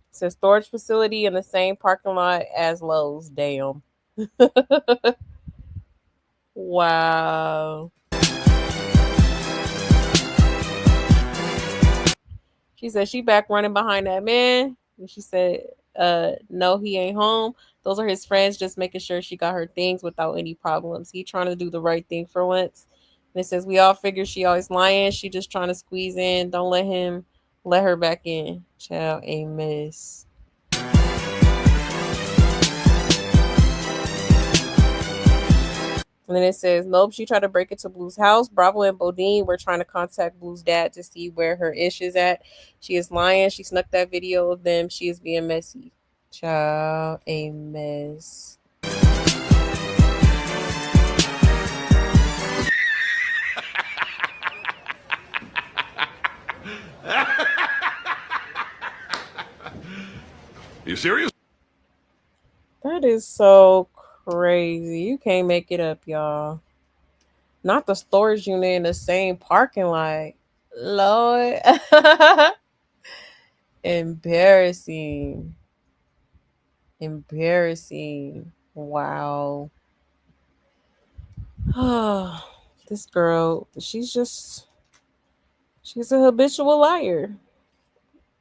It's a storage facility in the same parking lot as Lowe's. Damn. Wow. She said she back running behind that man. And she said, no, he ain't home. Those are his friends just making sure she got her things without any problems. He trying to do the right thing for once. And it says, we all figure she always lying. She just trying to squeeze in. Don't let her back in. Child, a mess. And then it says, nope, she tried to break into Blue's house. Bravo and Bodine were trying to contact Blue's dad to see where her ish is at. She is lying. She snuck that video of them. She is being messy. Child, a mess.
You serious?
That is so crazy. You can't make it up, y'all. Not the storage unit in the same parking lot. Lord. Embarrassing. Embarrassing. Wow. This girl, she's a habitual liar.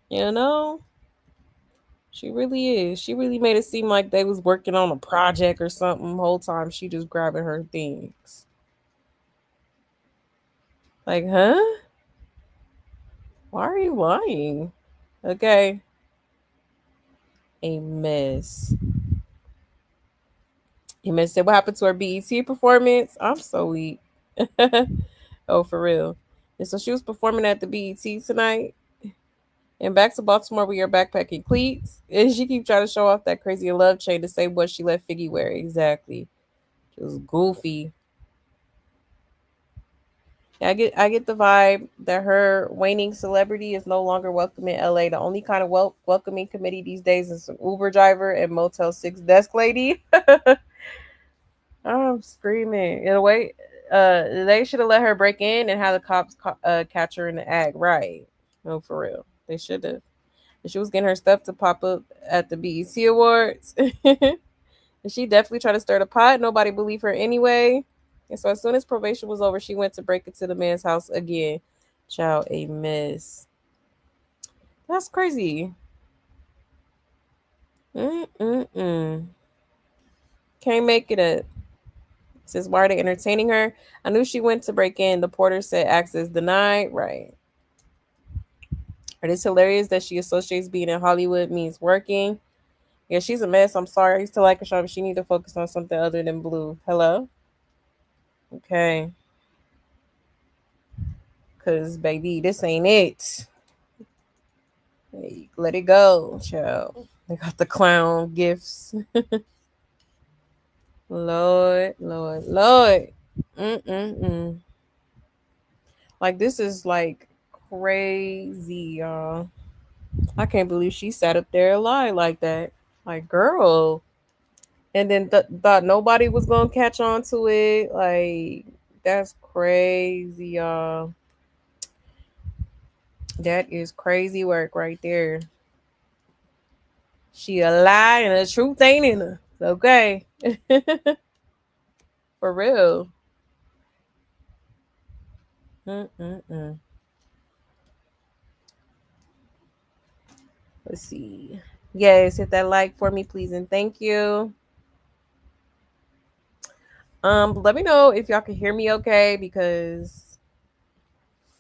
You know? She really is. She really made it seem like they was working on a project or something. The whole time she just grabbing her things. Like, huh? Why are you lying? Okay. A mess. A mess said, what happened to her BET performance? I'm so weak. Oh, for real. And so she was performing at the BET tonight. And back to Baltimore with your backpacking cleats. And she keep trying to show off that crazy love chain to say what she let Figgy wear. Exactly. Just goofy. I get the vibe that her waning celebrity is no longer welcome in LA. The only kind of welcoming committee these days is an Uber driver and Motel 6 desk lady. I'm screaming. In a way, they should have let her break in and have the cops catch her in the act. Right. No, for real. They should have. She was getting her stuff to pop up at the BET Awards. And she definitely tried to stir the pot. Nobody believed her anyway. And so as soon as probation was over, she went to break into the man's house again. Child, a mess. That's crazy. Mm-mm-mm. Can't make it up. Says, why are they entertaining her? I knew she went to break in. The porter said access denied. Right. It is hilarious that she associates being in Hollywood means working. Yeah, she's a mess. I'm sorry. I used to like her, but she need to focus on something other than Blue. Hello? Okay. Because, baby, this ain't it. Hey, let it go, child. They got the clown gifts. Lord, Lord, Lord. Mm-mm-mm. Like, this is, like, crazy, y'all. I can't believe she sat up there and lied like that. Like, girl. And then thought nobody was going to catch on to it. Like, that's crazy, y'all. That is crazy work right there. She a lie and the truth ain't in her. Okay. For real. Mm-mm-mm. Let's see. Yes, hit that like for me, please, and thank you. Let me know if y'all can hear me okay, because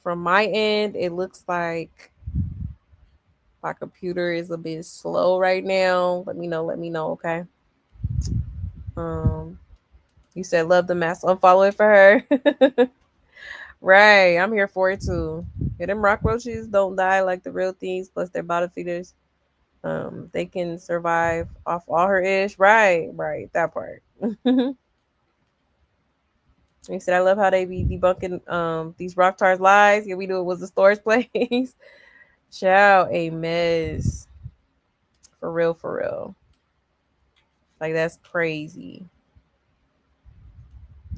from my end, it looks like my computer is a bit slow right now. Let me know, okay? You said love the mask, unfollow it for her. Right, I'm here for it too. Yeah, them rock roaches don't die like the real things, plus they're bottom feeders. They can survive off all her ish. Right, that part. He said, I love how they be debunking these rock tars lies. Yeah, we knew it was the storage place. Ciao, a mess. For real, for real. Like, that's crazy.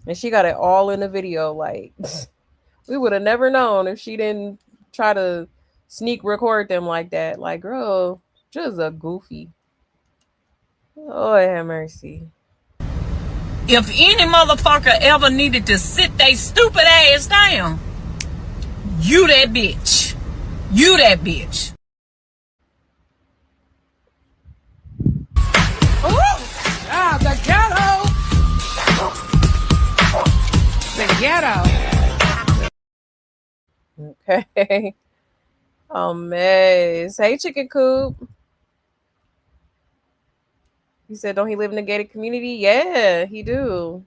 And she got it all in the video. Like, we would have never known if she didn't try to sneak record them like that. Like, girl, just a goofy. Oh, have mercy.
If any motherfucker ever needed to sit they stupid ass down, you that bitch. You that bitch.
The ghetto.
Okay. Oh, mess. Hey, Chicken Coop. You said, don't he live in a gated community? Yeah, he do.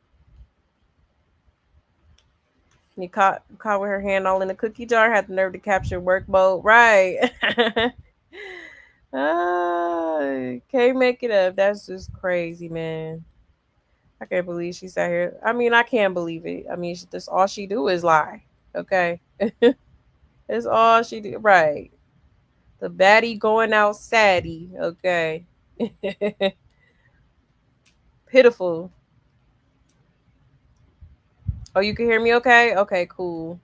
He caught with her hand all in the cookie jar, had the nerve to capture work mode. Right. Can't make it up. That's just crazy, man. I can't believe she sat here. I mean, I can't believe it. I mean, that's all she do is lie. Okay. That's all she do. Right. The baddie going out saddie. Okay. Pitiful. Oh, you can hear me okay? Okay, cool.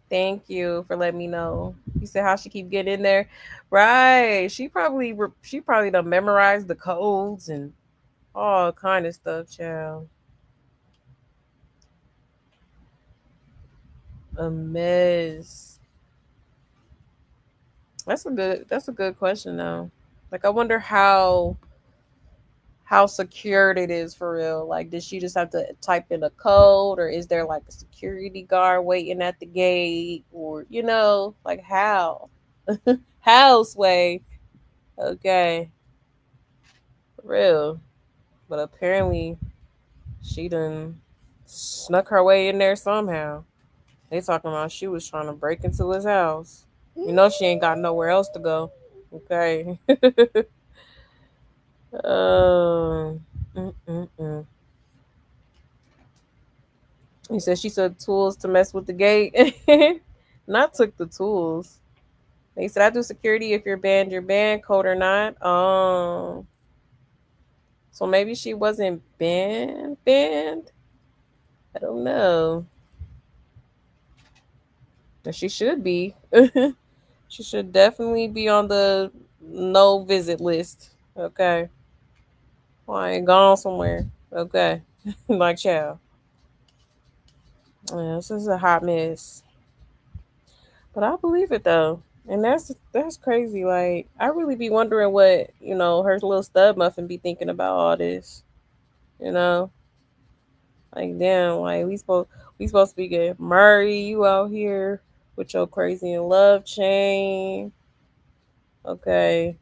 Thank you for letting me know. You said how she keep getting in there. Right. She probably done memorized the codes and all kind of stuff, child. A mess. That's a good question though. Like, I wonder how secured it is for real. Like, did she just have to type in a code, or is there like a security guard waiting at the gate, or like how? How, Sway? Okay, for real. But apparently she done snuck her way in there somehow. They talking about she was trying to break into his house. She ain't got nowhere else to go. Okay. um, He said she took tools to mess with the gate. Not took the tools. They said I do security if you're banned, code or not. So maybe she wasn't banned. I don't know. But she should be. She should definitely be on the no visit list. Okay. Well, I ain't gone somewhere. Okay. Like, child. Yeah, this is a hot mess. But I believe it though. And that's crazy. Like, I really be wondering what, her little stud muffin be thinking about all this. You know? Like, damn, like we supposed to be getting Murray, you out here with your crazy in love chain. Okay.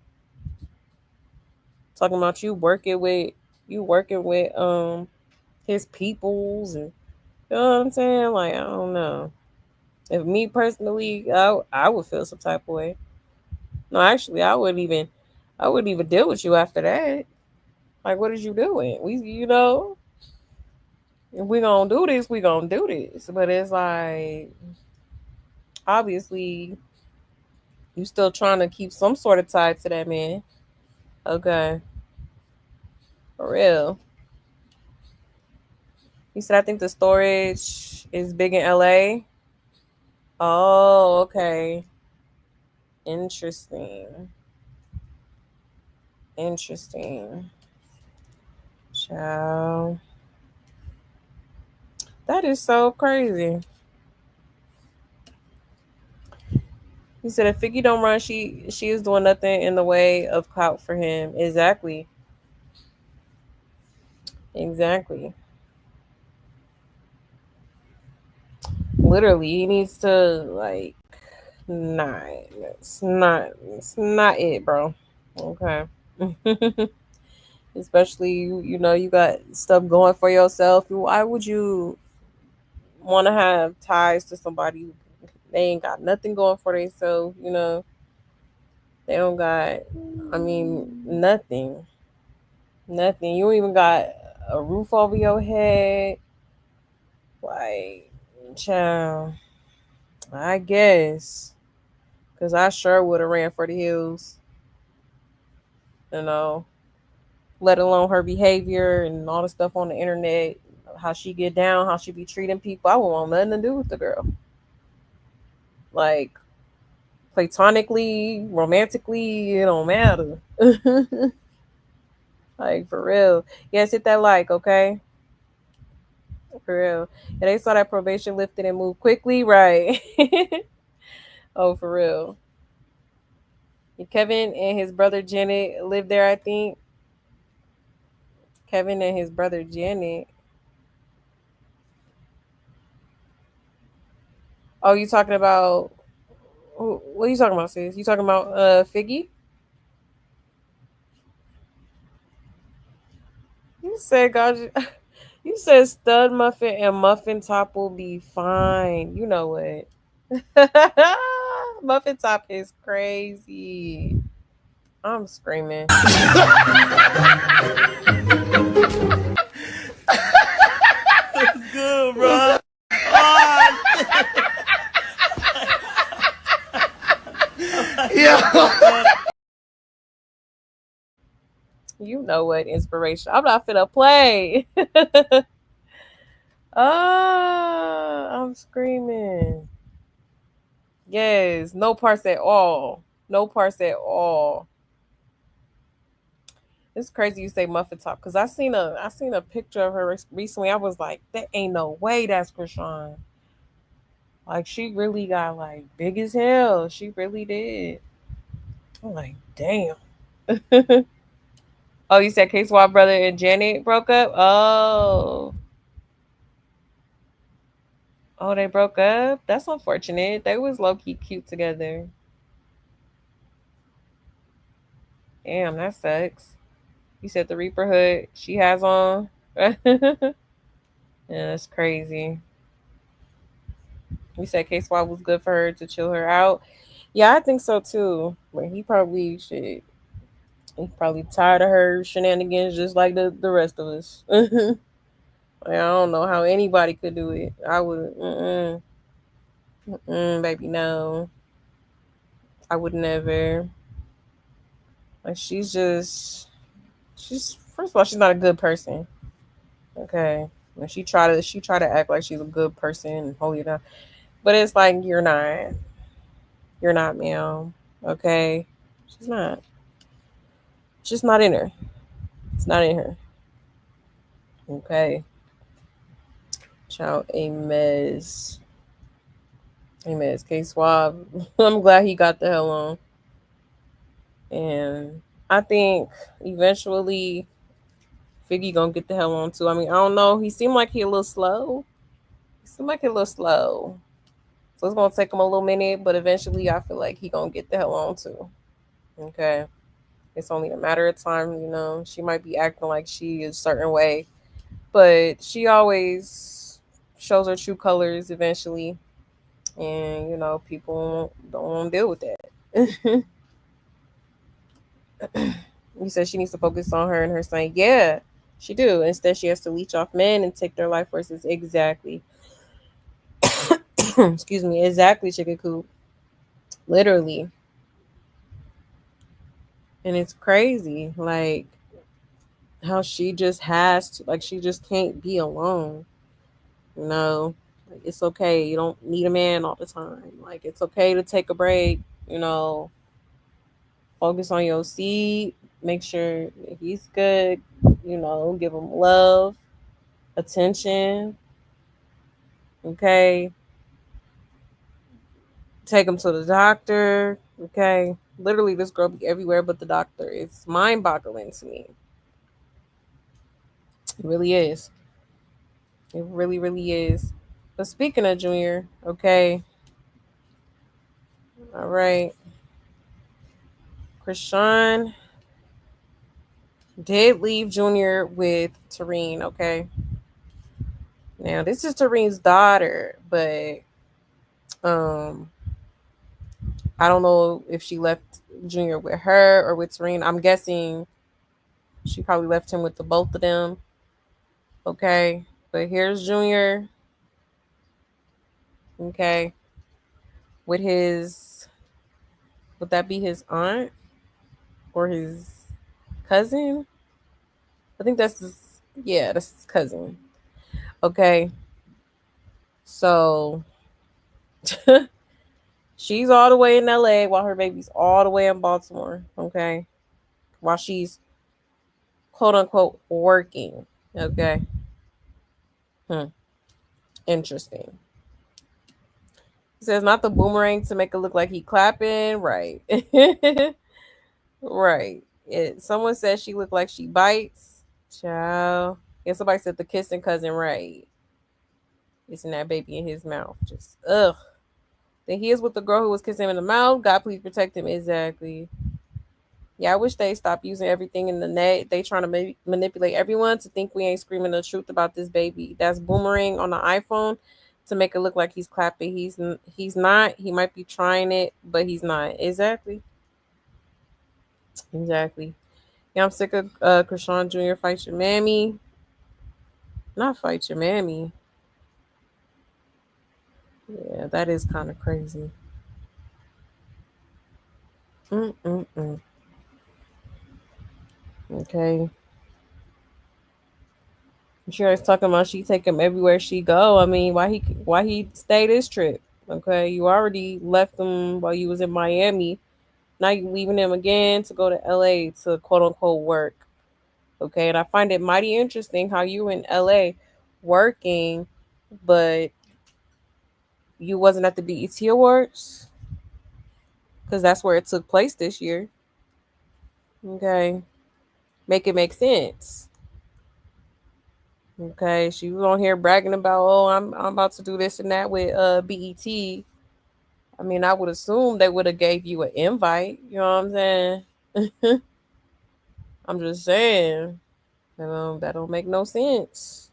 Talking about you working with his peoples, and you know what I'm saying? Like, I don't know. If me personally, I would feel some type of way. No, actually, I wouldn't even deal with you after that. Like, what is you doing? If we gonna do this, we gonna do this. But it's like, obviously, you still trying to keep some sort of tie to that man. Okay, for real. He said, I think the storage is big in LA. Oh, okay. Interesting. Interesting. Child. That is so crazy. He said if Figgy don't run, she is doing nothing in the way of clout for him. Exactly. Exactly. Literally, he needs to like nah. It's not it, bro. Okay. Especially you know you got stuff going for yourself. Why would you want to have ties to somebody who they ain't got nothing going for themselves? You know, they don't got. I mean, nothing. Nothing. You don't even got a roof over your head. Like, child. I guess. Because I sure would have ran for the hills. You know, let alone her behavior and all the stuff on the internet, how she get down, how she be treating people. I wouldn't want nothing to do with the girl. Like platonically, romantically, it don't matter. Like for real. Yes, hit that like, okay? For real. And they saw that probation lifted and moved quickly, right? Oh, for real. And Kevin and his brother Janet lived there, I think. Kevin and his brother Janet. Oh, you talking about what are you talking about, sis? You talking about Figgy? You said God you said stud muffin and muffin top will be fine. You know what? Muffin top is crazy. I'm screaming.
Good, bro. Oh,
Yeah. You know what? Inspiration. I'm not finna play. I'm screaming. Yes, no parts at all. No parts at all. It's crazy you say muffin top because I seen a picture of her recently. I was like, that ain't no way that's Chrisean. Like she really got like big as hell. She really did. I'm like, damn. Oh, you said K Swap brother and Janet broke up? Oh, they broke up? That's unfortunate. They was low key cute together. Damn, that sucks. You said the Reaper hood she has on. Yeah, that's crazy. You said K Swap was good for her to chill her out. Yeah, I think so too. But he probably should. He's probably tired of her shenanigans just like the rest of us. Like, I don't know how anybody could do it. I would, baby, no. I would never. Like, she's first of all, she's not a good person. Okay, when she try to act like she's a good person and hold you down, but it's like you're not, ma'am. Okay, she's not. It's just not in her. It's not in her. Okay, child, a mess. A mess. K Swab. I'm glad he got the hell on. And I think eventually Figgy gonna get the hell on too. I mean, I don't know. He seemed like he a little slow. He seemed like he a little slow. So it's gonna take him a little minute, but eventually I feel like he gonna get the hell on too. Okay. It's only a matter of time, you know. She might be acting like she is a certain way, but she always shows her true colors eventually. And, you know, people don't want to deal with that. You said she needs to focus on her and her son. Yeah, she do. Instead, she has to leech off men and take their life forces. Exactly. Excuse me. Exactly, Chicken Coop. Literally. And it's crazy. Like, how she just has to, like, she just can't be alone. You know, like, it's okay. You don't need a man all the time. Like, it's okay to take a break. You know, focus on your seed. Make sure that he's good. You know, give him love, attention. Okay. Take him to the doctor. Okay. Literally, this girl be everywhere but the doctor. It's mind boggling to me. It really is. It really, really is. But speaking of Junior, okay. All right. Chrisean did leave Junior with Tareen, okay? Now, this is Tareen's daughter, but um I don't know if she left Junior with her or with Tareen. I'm guessing she probably left him with the both of them. Okay. But here's Junior. Okay. With his, would that be his aunt or his cousin? I think that's his, yeah, that's his cousin. Okay. So she's all the way in LA while her baby's all the way in Baltimore. Okay. While she's quote unquote working. Okay. Interesting. He says not the boomerang to make it look like he clapping. Right. Right. Someone said she looked like she bites. Child. Yeah, somebody said the kissing cousin, right. Kissing that baby in his mouth. Just ugh. Then he is with the girl who was kissing him in the mouth. God please protect him. Exactly. Yeah, I wish they stop using everything in the net. They trying to manipulate everyone to think we ain't screaming the truth about this baby. That's boomerang on the iPhone to make it look like he's clapping. He's not. He might be trying it, but he's not. Exactly. Exactly. Yeah, I'm sick of Chrisean Jr. Fight your mammy. Not fight your mammy. Yeah, that is kind of crazy. Mm-mm-mm. Okay. She always talking about she take him everywhere she go. I mean, why he stay this trip? Okay, you already left him while you was in Miami. Now you leaving him again to go to LA to quote unquote work. Okay, and I find it mighty interesting how you in LA working, but you wasn't at the BET Awards because that's where it took place this year. Okay, make it make sense. Okay, she was on here bragging about, oh, I'm about to do this and that with BET. I mean, I would assume they would have gave you an invite. You know what I'm saying? I'm just saying. That don't make no sense.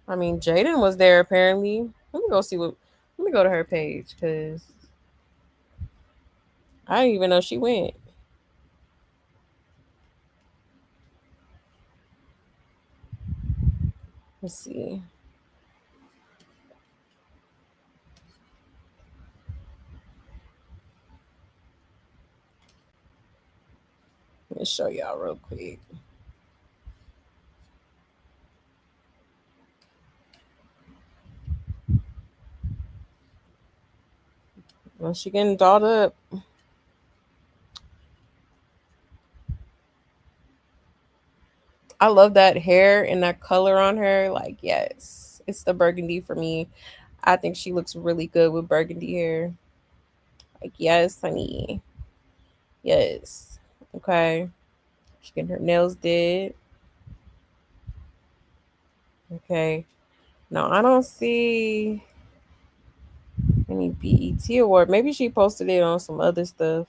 I mean, Jaden was there apparently. Let me go see what. Let me go to her page because I didn't even know she went. Let's see. Let me show y'all real quick. Well, she getting dolled up. I love that hair and that color on her. Like, yes, it's the burgundy for me. I think she looks really good with burgundy hair. Like, yes, honey. Yes. Okay. She getting her nails did. Okay. No, I don't see any BET award. Maybe she posted it on some other stuff.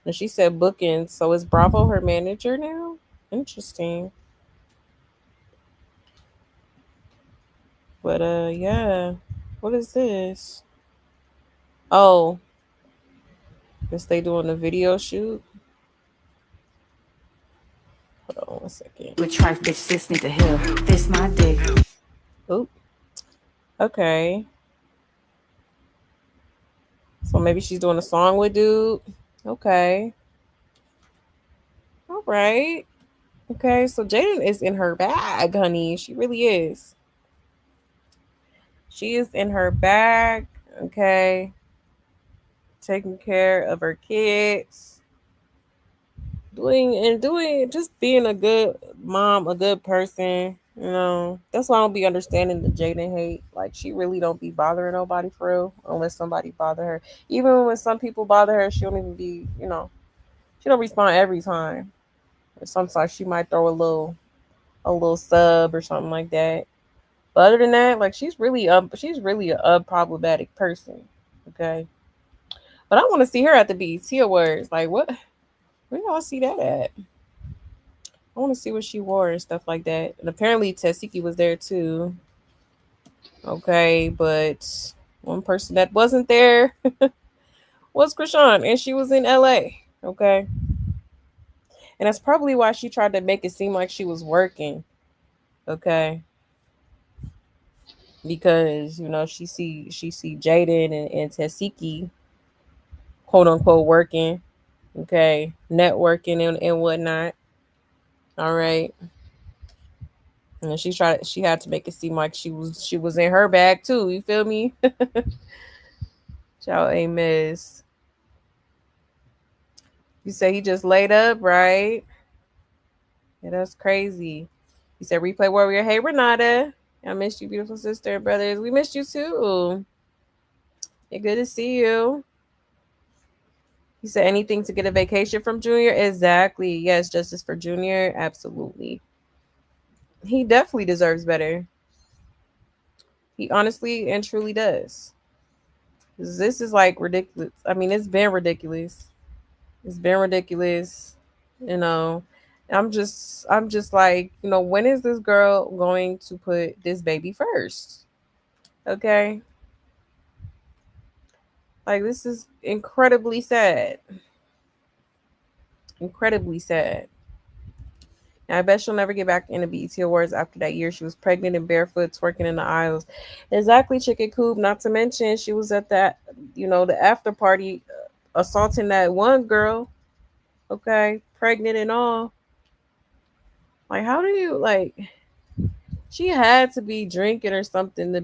And she said bookings. So is Bravo her manager now? Interesting. But yeah. What is this? Oh, guess they doing a video shoot. Hold on 1 second.
With trife, bitch, sis need to heal. This my dick.
Oop. Okay. So maybe she's doing a song with dude. Okay. All right. Okay. So Jaden is in her bag, honey. She really is. She is in her bag. Okay. Taking care of her kids. Just being a good mom, a good person. That's why I don't be understanding the Jaden hate. Like, she really don't be bothering nobody for real, unless somebody bother her. Even when some people bother her, she don't even be, she don't respond every time. Sometimes she might throw a a little sub or something like that. But other than that, like she's really a problematic person. Okay. But I want to see her at the BET Awards. Like what? Where y'all see that at? I want to see what she wore and stuff like that. And apparently Tessiki was there too. Okay, but one person that wasn't there was Chrisean, and she was in LA. Okay. And that's probably why she tried to make it seem like she was working. Okay. Because, she see Jaden and Tessiki, quote unquote, working. Okay. Networking and whatnot. All right. And she had to make it seem like she was in her bag too. You feel me? Ciao, a miss. You say he just laid up, right? Yeah, that's crazy. He said, "Replay warrior." Hey, Renata. I missed you, beautiful sister and brothers. We missed you too. It's good to see you. He said, anything to get a vacation from Junior? Exactly. Yes, justice for Junior. Absolutely. He definitely deserves better. He honestly and truly does. This is like ridiculous. I mean, it's been ridiculous. It's been ridiculous. You know, I'm just like, when is this girl going to put this baby first? Okay. Like, this is incredibly sad. Incredibly sad. I bet she'll never get back in the BET Awards after that year. She was pregnant and barefoot, twerking in the aisles. Exactly, Chicken Coop. Not to mention, she was at that, the after party, assaulting that one girl. Okay, pregnant and all. Like, how do you like? She had to be drinking or something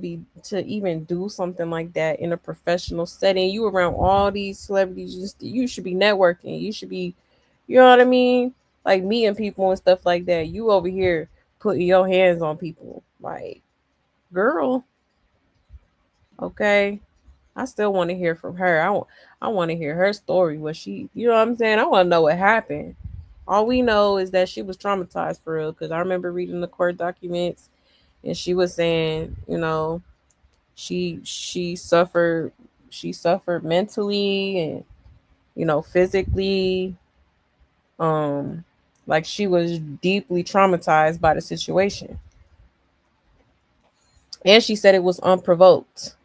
to even do something like that in a professional setting. You around all these celebrities, you should be networking. You should be, you know what I mean? Like meeting people and stuff like that. You over here putting your hands on people. Like, girl, okay. I still want to hear from her. I want to hear her story. What she, you know what I'm saying? I want to know what happened. All we know is that she was traumatized for real. Because I remember reading the court documents, and she was saying, she suffered mentally and physically, um like she was deeply traumatized by the situation, and she said it was unprovoked,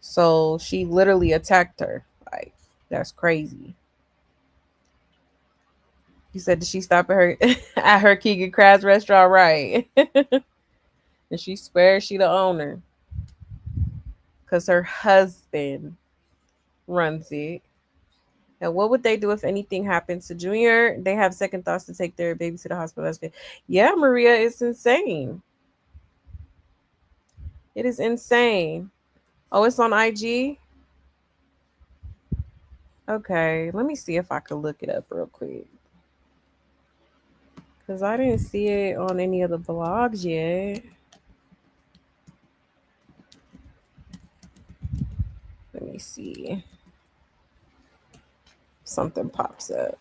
so she literally attacked her. Like, that's crazy. He said, did she stop at her at her Keegan Crabs restaurant, right? And she swears she the owner because her husband runs it. And what would they do if anything happens to Junior? They have second thoughts to take their baby to the hospital. Yeah, Maria, it's insane. It is insane. Oh, it's on IG? Okay, let me see if I can look it up real quick. Because I didn't see it on any of the blogs yet. Let me see. Something pops up.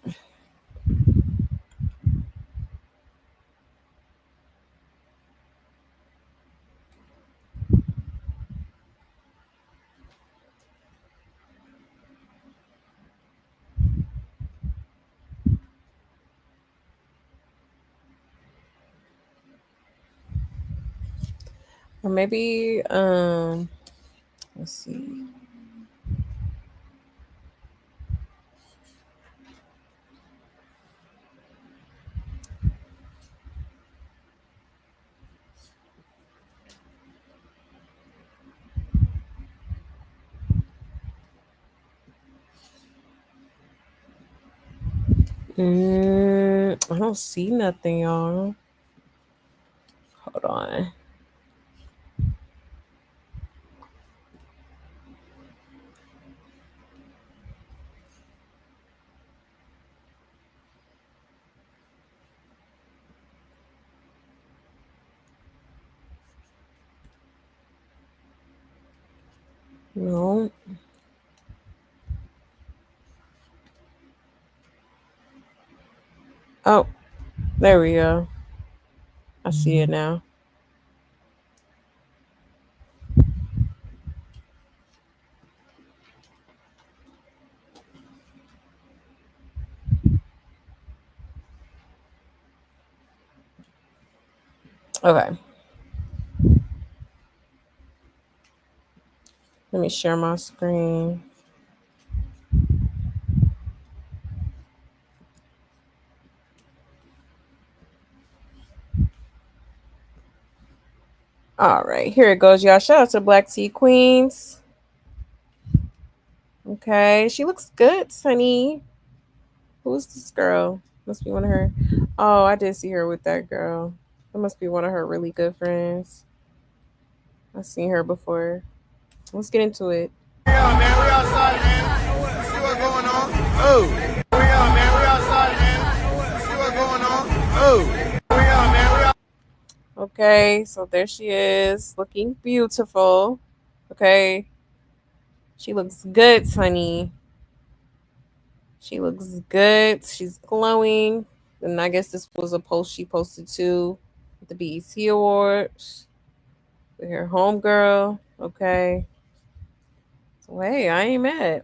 Or maybe, let's see. I don't see nothing, y'all. Hold on. No. Oh, there we go. I see it now. Okay. Let me share my screen. All right, here it goes, y'all. Shout out to Black Tea Queens. Okay, she looks good, Sunny. Who's this girl? Must be one of her. Oh, I did see her with that girl. That must be one of her really good friends. I've seen her before. Let's get into it.
Yeah, man, we outside, man. See what's going on? Oh. We out, man. We outside, man. See what's going on? Oh. We out, man. We out.
Okay, so there she is, looking beautiful. Okay. She looks good, honey. She looks good. She's glowing. And I guess this was a post she posted too at the BET Awards with her homegirl. Okay. So, hey, I ain't mad.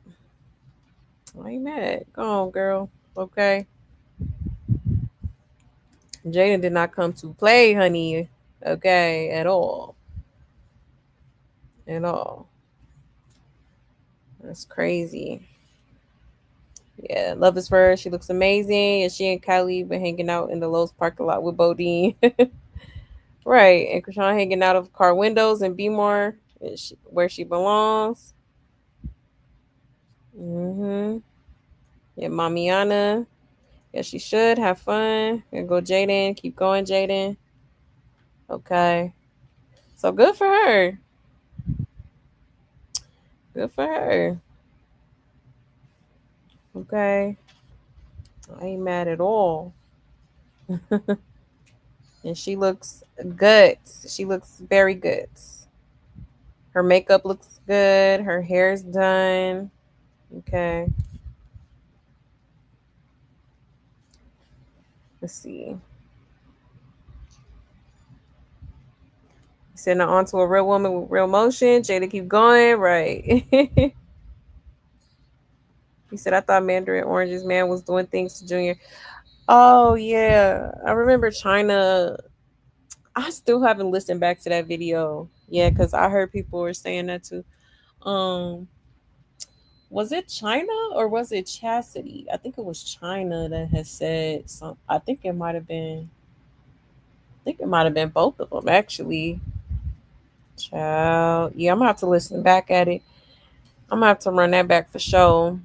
I ain't mad. Go on, girl. Okay. Jaden did not come to play, honey. Okay, at all. At all. That's crazy. Yeah, love is for her. She looks amazing. And she and Kylie been hanging out in the Lowe's parking lot with Bodine. Right. And Chrisean hanging out of car windows and Be More, where she belongs. Mm-hmm. Yeah, Mamiana. Yeah, she should have fun. And go Jaden. Keep going, Jaden. Okay. So good for her. Good for her. Okay. I ain't mad at all. And she looks good. She looks very good. Her makeup looks good. Her hair's done. Okay. Let's see. Sending her on to a real woman with real motion. Jada, keep going. Right. He said, I thought Mandarin Orange's man was doing things to Junior. Oh, yeah. I remember China. I still haven't listened back to that video. Yeah, because I heard people were saying that too. Was it China or was it Chastity? I think it was China that has said some. I think it might have been. I think it might have been both of them actually. Child, yeah, I'm gonna have to listen back at it. I'm gonna have to run that back for sure.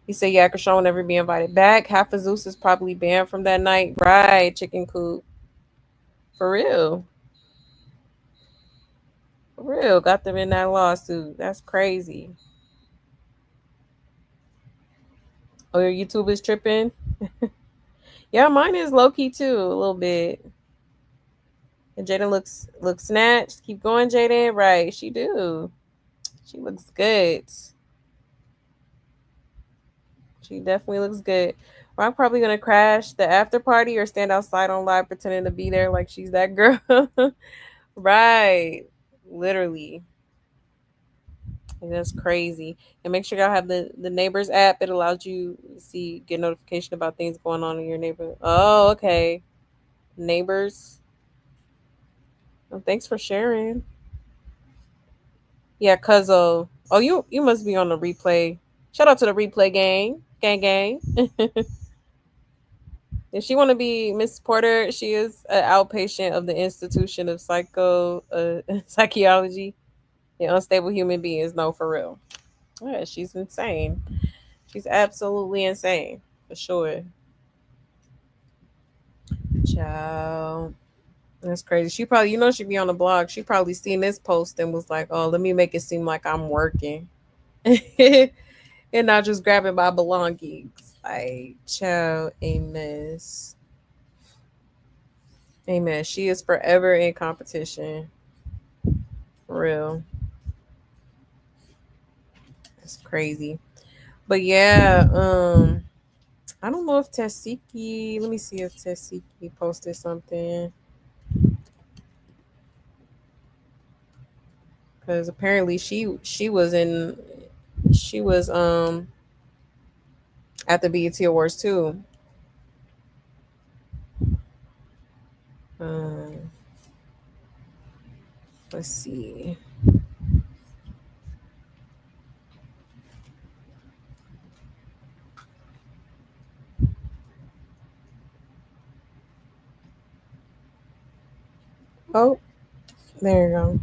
He said, "Yeah, Chrisean will never be invited back. Half of Zeus is probably banned from that night." Right, chicken coop. For real. For real. Got them in that lawsuit. That's crazy. Oh, your YouTube is tripping? Yeah, mine is low key too, a little bit. And Jaden looks snatched. Keep going, Jaden. Right, she do. She looks good. She definitely looks good. Well, I'm probably gonna crash the after party or stand outside on live pretending to be there like she's that girl. Right. Literally. And that's crazy. And make sure y'all have the neighbors app. It allows you to get notification about things going on in your neighborhood. Oh, okay. Neighbors. Well, thanks for sharing. Yeah, Cuzzo. Oh, you must be on the replay. Shout out to the replay gang. Gang. If she want to be Miss Porter, she is an outpatient of the Institution of Psychology and Unstable Human Beings. No, for real. Yeah, she's insane. She's absolutely insane, for sure. Child. That's crazy. She probably, she'd be on the blog. She probably seen this post and was like, oh, let me make it seem like I'm working. And not just grabbing my belongings. Like, child, amen. Amen. She is forever in competition. For real. It's crazy. But yeah, I don't know if Tessiki. Let me see if Tessiki posted something. Because apparently she was at the BET Awards too. Um, let's see. Oh, there you go.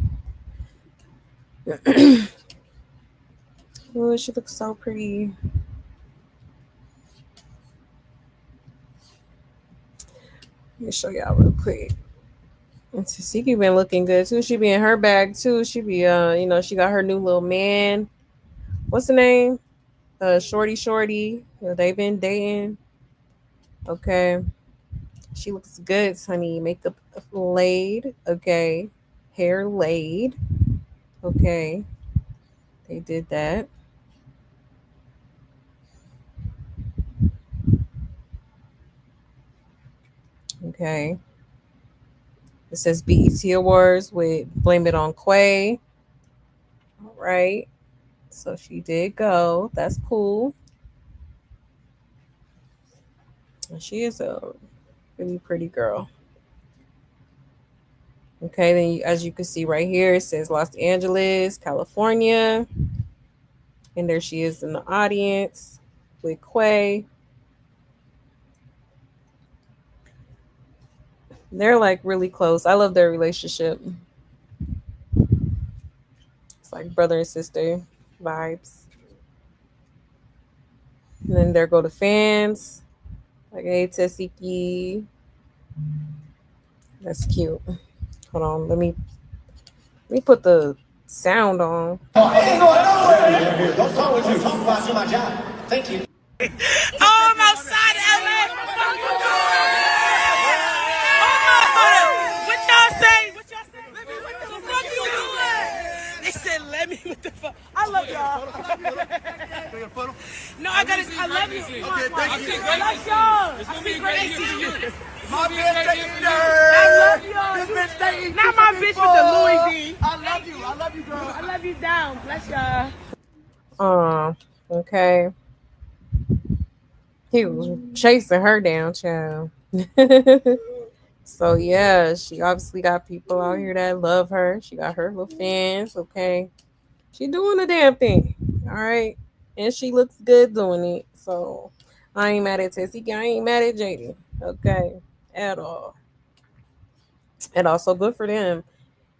Oh, she looks so pretty. Let me show y'all real quick. And Tasiki been looking good too. She be in her bag too. She be she got her new little man. What's the name? Shorty. They've been dating. Okay. She looks good, honey. Makeup laid. Okay. Hair laid. Okay. They did that. Okay. It says BET Awards with Blame It on Quay. All right. So she did go. That's cool. She is a really pretty girl. Okay, then as you can see right here, it says Los Angeles, California. And there she is in the audience with Quay. They're like really close. I love their relationship. It's like brother and sister vibes. And then there go the fans. Like, hey, Tessiki. That's cute. Hold on, let me put the sound on.
Oh, I ain't going nowhere. Don't talk with you. Talk about you, my job. Thank you.
Oh, I'm outside LA. What y'all say? What y'all say? What the fuck you doing? They said, let me. What the fuck? I love y'all. No, I gotta. I love you. Okay, thank you. I love y'all. I see great to see you.
My bitch eater.
I love y'all.
This bitch stay eating.
Not my bitch with the Louis V.
I love you. I love you, girl.
I love you down. Bless y'all.
Okay. He was chasing her down, child. So yeah, she obviously got people out here that love her. She got her little fans. Okay, she doing the damn thing. All right, and she looks good doing it. So I ain't mad at Tessie. I ain't mad at JD. Okay, at all. And also good for them.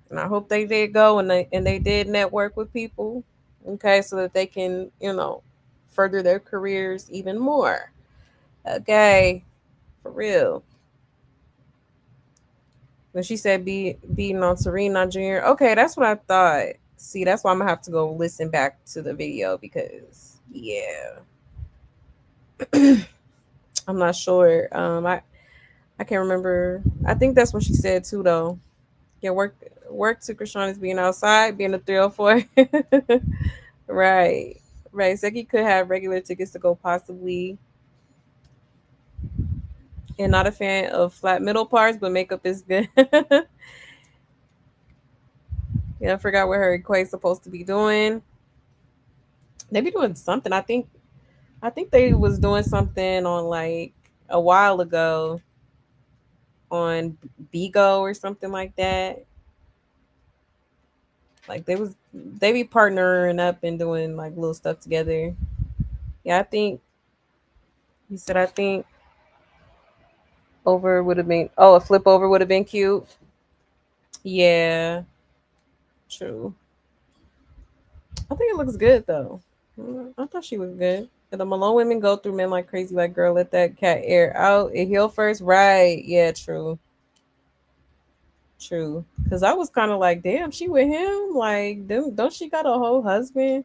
And I hope they did go and they did network with people. Okay, so that they can further their careers even more. Okay, for real. When she said beating on Serena Jr. Okay, that's what I thought. See, that's why I'm gonna have to go listen back to the video because yeah. I'm not sure. I can't remember. I think that's what she said too though. Yeah, work to Chrisean is being outside, being a 304. Right. Right. Seki could have regular tickets to go possibly. And not a fan of flat middle parts, but makeup is good. Yeah, I forgot what her equate's supposed to be doing. They be doing something. I think they was doing something on like a while ago on Bigo or something like that. Like they be partnering up and doing like little stuff together. Yeah, I think over would have been a flip over would have been cute. Yeah, true. I think it looks good though. I thought she was good. And the Malone women go through men like crazy. Like, girl, let that cat air out. It heal first, right? Yeah, true, true. Because I was kind of like, damn, she with him. Like, don't she got a whole husband?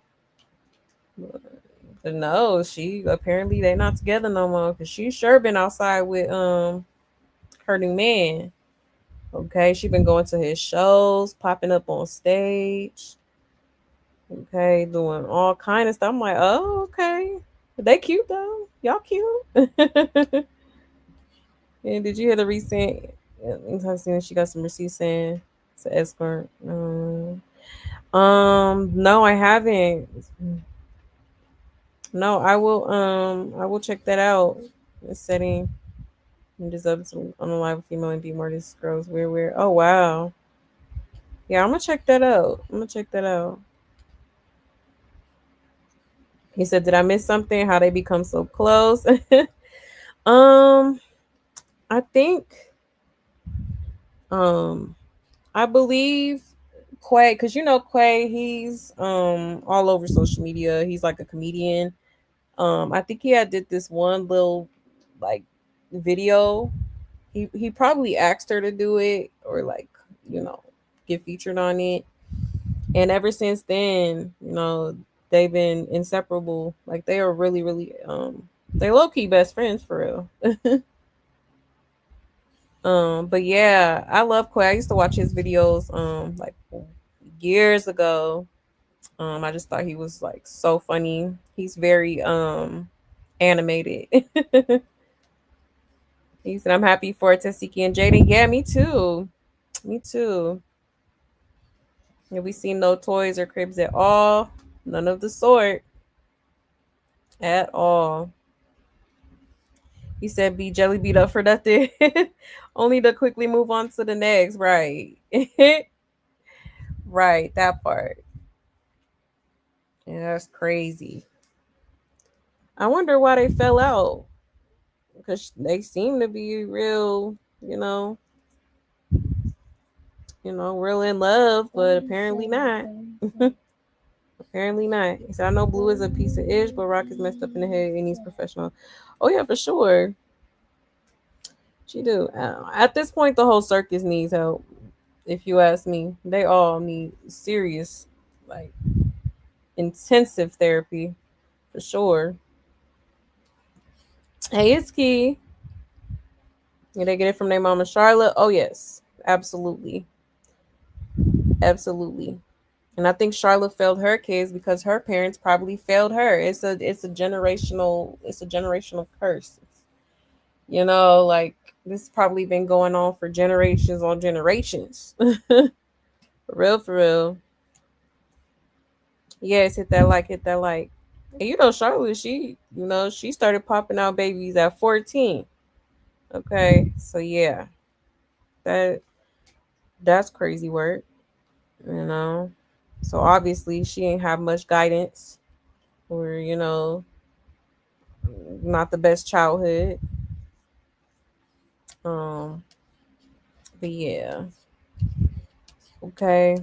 But no, she apparently they not together no more. Cause she sure been outside with her new man. Okay, she been going to his shows, popping up on stage. Okay, doing all kind of stuff. I'm like, oh, okay. They cute though. Y'all cute. And did you hear the recent? Anytime soon, she got some receipts saying it's an escort. No, I haven't. No, I will. I will check that out. The setting. I'm just up to on a live female and be more. This girl's weird, weird. Oh wow. Yeah, I'm gonna check that out. I'm gonna check that out. He said, "Did I miss something? How they become so close?" um, I think. Um, I believe Quay, because you know Quay, he's all over social media. He's like a comedian. I think he had did this one little like video. He probably asked her to do it or like, you know, get featured on it. And ever since then, you know, they've been inseparable. Like they are really, really they low key best friends for real. But yeah, I love Quay. I used to watch his videos like years ago. I just thought he was like so funny. He's very animated. He said, I'm happy for Tasiki and Jaden. Yeah, me too. Me too. Yeah, we see no toys or cribs at all. None of the sort. At all. He said be jelly beat up for nothing. Only to quickly move on to the next. Right. Right, that part. Yeah, that's crazy. I wonder why they fell out. Because they seem to be real, real in love, but apparently not. Apparently not. He said, I know Blue is a piece of ish, but Rock is messed up in the head and he's professional. Oh yeah, for sure. She do. At this point, the whole circus needs help. If you ask me, they all need serious, like intensive therapy for sure. Hey, it's Key. Did they get it from their mama Charlotte? Oh yes, absolutely, absolutely. And I think Charlotte failed her kids because her parents probably failed her. It's a generational curse. Like this probably been going on for generations on generations. For real, for real. Yes, hit that like. And Charlotte, she started popping out babies at 14. Okay, so yeah, that that's crazy work, you know. So obviously she ain't have much guidance, or not the best childhood. Um, but yeah, okay.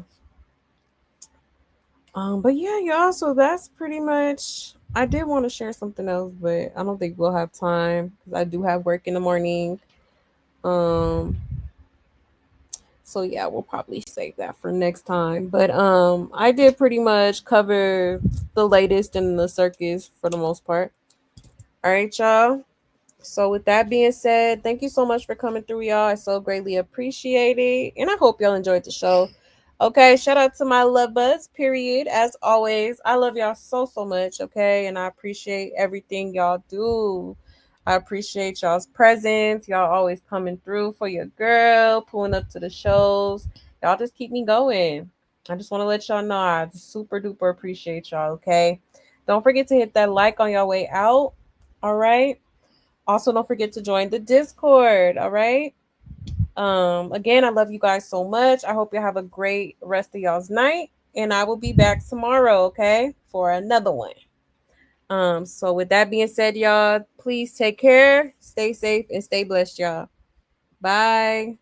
But yeah, y'all. So that's pretty much. I did want to share something else, but I don't think we'll have time because I do have work in the morning. Um, so yeah, we'll probably save that for next time. But I did pretty much cover the latest in the circus for the most part. All right, y'all. So with that being said, thank you so much for coming through, y'all. I so greatly appreciate it. And I hope y'all enjoyed the show. Okay, shout out to my love buds, period. As always, I love y'all so, so much, okay? And I appreciate everything y'all do. I appreciate y'all's presence. Y'all always coming through for your girl, pulling up to the shows. Y'all just keep me going. I just want to let y'all know I just super duper appreciate y'all, okay? Don't forget to hit that like on your way out. All right. Also, don't forget to join the Discord. All right. Again, I love you guys so much. I hope you have a great rest of y'all's night. And I will be back tomorrow, okay, for another one. So with that being said, y'all, please take care, stay safe, and stay blessed, y'all. Bye.